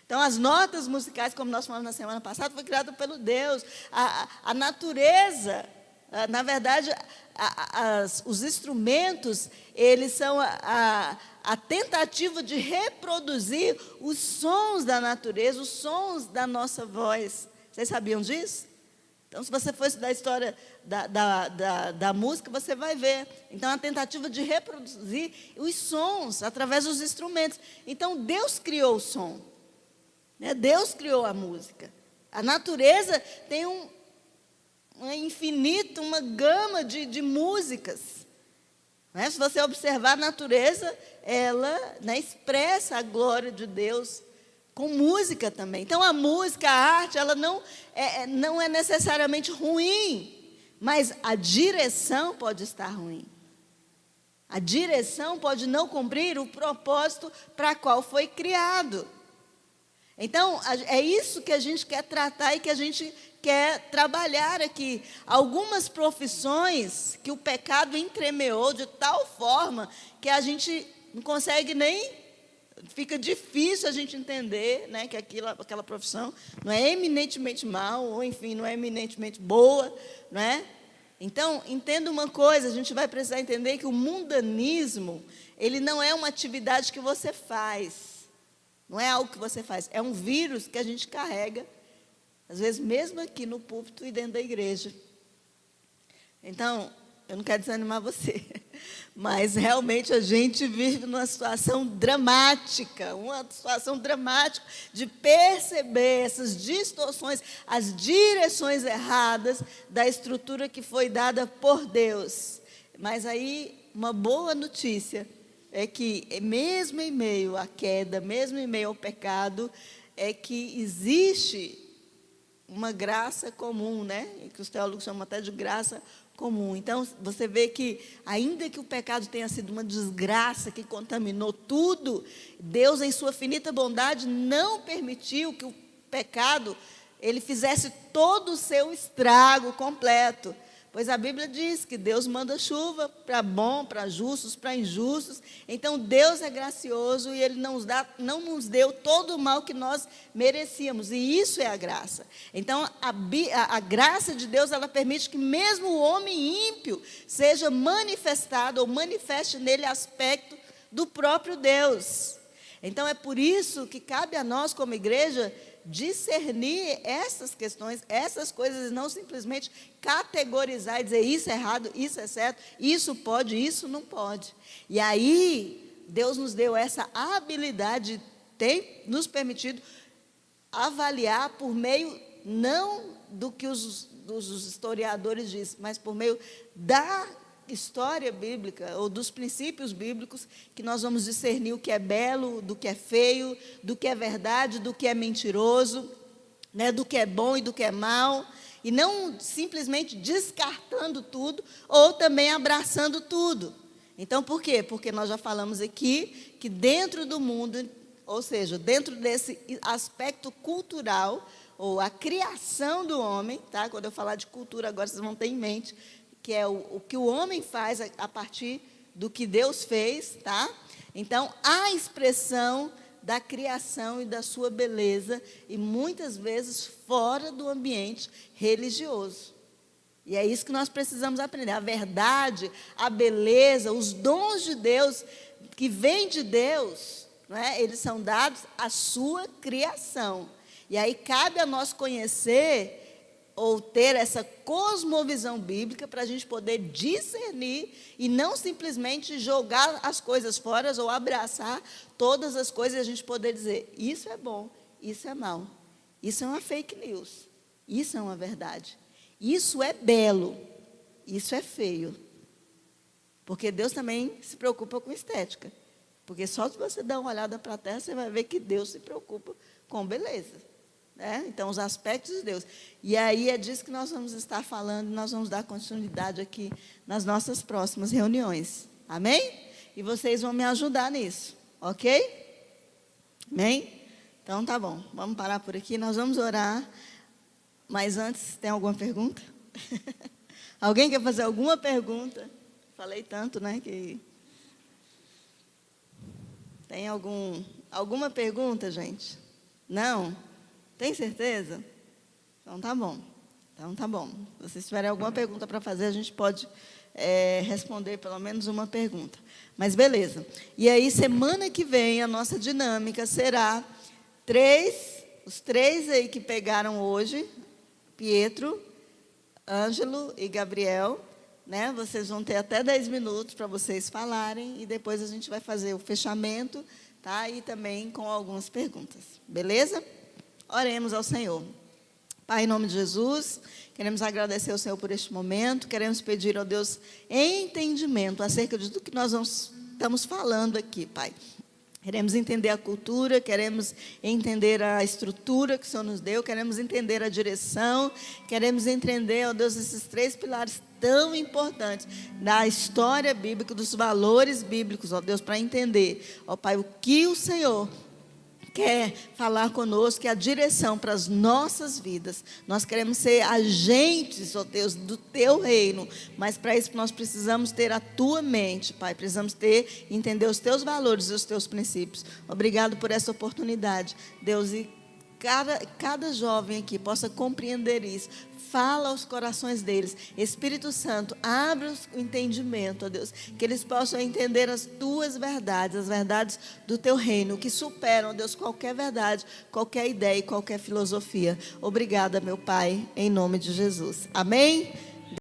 Então, as notas musicais, como nós falamos na semana passada, foi criada pelo Deus. A natureza, na verdade, os instrumentos, eles são a tentativa de reproduzir os sons da natureza, os sons da nossa voz. Vocês sabiam disso? Então, se você for estudar a história da música, você vai ver. Então, a tentativa de reproduzir os sons através dos instrumentos. Então, Deus criou o som. Né? Deus criou a música. A natureza tem uma gama de músicas. Né? Se você observar a natureza, ela, né, expressa a glória de Deus com música também. Então, a música, a arte, ela não é necessariamente ruim, mas a direção pode estar ruim. A direção pode não cumprir o propósito para qual foi criado. Então, é isso que a gente quer tratar e que a gente quer trabalhar aqui. Algumas profissões que o pecado entremeou de tal forma que a gente não consegue nem... Fica difícil a gente entender, né, que aquela profissão não é eminentemente mal, ou enfim, não é eminentemente boa, não é? Então, entenda uma coisa, a gente vai precisar entender que o mundanismo, ele não é uma atividade que você faz. Não é algo que você faz, é um vírus que a gente carrega, às vezes mesmo aqui no púlpito e dentro da igreja. Então, eu não quero desanimar você, mas realmente a gente vive numa situação dramática, de perceber essas distorções, as direções erradas da estrutura que foi dada por Deus. Mas aí, uma boa notícia é que, mesmo em meio à queda, mesmo em meio ao pecado, é que existe uma graça comum, né? Que os teólogos chamam até de graça comum. Então, você vê que, ainda que o pecado tenha sido uma desgraça que contaminou tudo, Deus, em sua finita bondade, não permitiu que o pecado ele fizesse todo o seu estrago completo. Pois a Bíblia diz que Deus manda chuva para bom, para justos, para injustos. Então, Deus é gracioso e Ele não nos deu todo o mal que nós merecíamos. E isso é a graça. Então, a graça de Deus, ela permite que mesmo o homem ímpio seja manifestado ou manifeste nele aspecto do próprio Deus. Então, é por isso que cabe a nós, como igreja, discernir essas questões, essas coisas, e não simplesmente categorizar e dizer isso é errado, isso é certo, isso pode, isso não pode. E aí, Deus nos deu essa habilidade, tem nos permitido avaliar por meio, não do que os historiadores dizem, mas por meio da história bíblica, ou dos princípios bíblicos, que nós vamos discernir o que é belo, do que é feio, do que é verdade, do que é mentiroso, né, do que é bom e do que é mal, e não simplesmente descartando tudo, ou também abraçando tudo. Então, por quê? Porque nós já falamos aqui, que dentro do mundo, ou seja, dentro desse aspecto cultural, ou a criação do homem, tá? Quando eu falar de cultura, agora vocês vão ter em mente, que é o que o homem faz a partir do que Deus fez, tá? Então, a expressão da criação e da sua beleza, e muitas vezes fora do ambiente religioso. E é isso que nós precisamos aprender. A verdade, a beleza, os dons de Deus, que vêm de Deus, não é? Eles são dados à sua criação. E aí cabe a nós conhecer ou ter essa cosmovisão bíblica para a gente poder discernir e não simplesmente jogar as coisas fora ou abraçar todas as coisas e a gente poder dizer, isso é bom, isso é mal, isso é uma fake news, isso é uma verdade, isso é belo, isso é feio. Porque Deus também se preocupa com estética. Porque só se você dar uma olhada para a terra, você vai ver que Deus se preocupa com beleza. Né? Então, os aspectos de Deus. E aí é disso que nós vamos estar falando, nós vamos dar continuidade aqui nas nossas próximas reuniões. Amém? E vocês vão me ajudar nisso, ok? Amém? Então, tá bom. Vamos parar por aqui, nós vamos orar. Mas antes, tem alguma pergunta? Alguém quer fazer alguma pergunta? Falei tanto, né? Que... Tem alguma pergunta, gente? Não? Tem certeza? Então, tá bom. Se vocês tiverem alguma pergunta para fazer, a gente pode responder pelo menos uma pergunta. Mas, beleza. E aí, semana que vem, a nossa dinâmica será os três aí que pegaram hoje, Pietro, Ângelo e Gabriel, né? Vocês vão ter até 10 minutos para vocês falarem, e depois a gente vai fazer o fechamento, tá? E também com algumas perguntas. Beleza? Oremos ao Senhor. Pai, em nome de Jesus, queremos agradecer ao Senhor por este momento, queremos pedir ao Deus entendimento acerca de tudo que nós estamos falando aqui, Pai. Queremos entender a cultura, queremos entender a estrutura que o Senhor nos deu, queremos entender a direção, queremos entender, ó Deus, esses 3 pilares tão importantes da história bíblica, dos valores bíblicos, ó Deus, para entender, ó Pai, o que o Senhor quer falar conosco, que é a direção para as nossas vidas. Nós queremos ser agentes, ó Deus, do Teu reino, mas para isso nós precisamos ter a Tua mente, Pai, precisamos entender os Teus valores e os Teus princípios. Obrigado por essa oportunidade, Deus, e cada jovem aqui possa compreender isso. Fala aos corações deles. Espírito Santo, abre o entendimento, ó Deus, que eles possam entender as Tuas verdades, as verdades do Teu reino, que superam, ó Deus, qualquer verdade, qualquer ideia e qualquer filosofia. Obrigada, meu Pai, em nome de Jesus. Amém?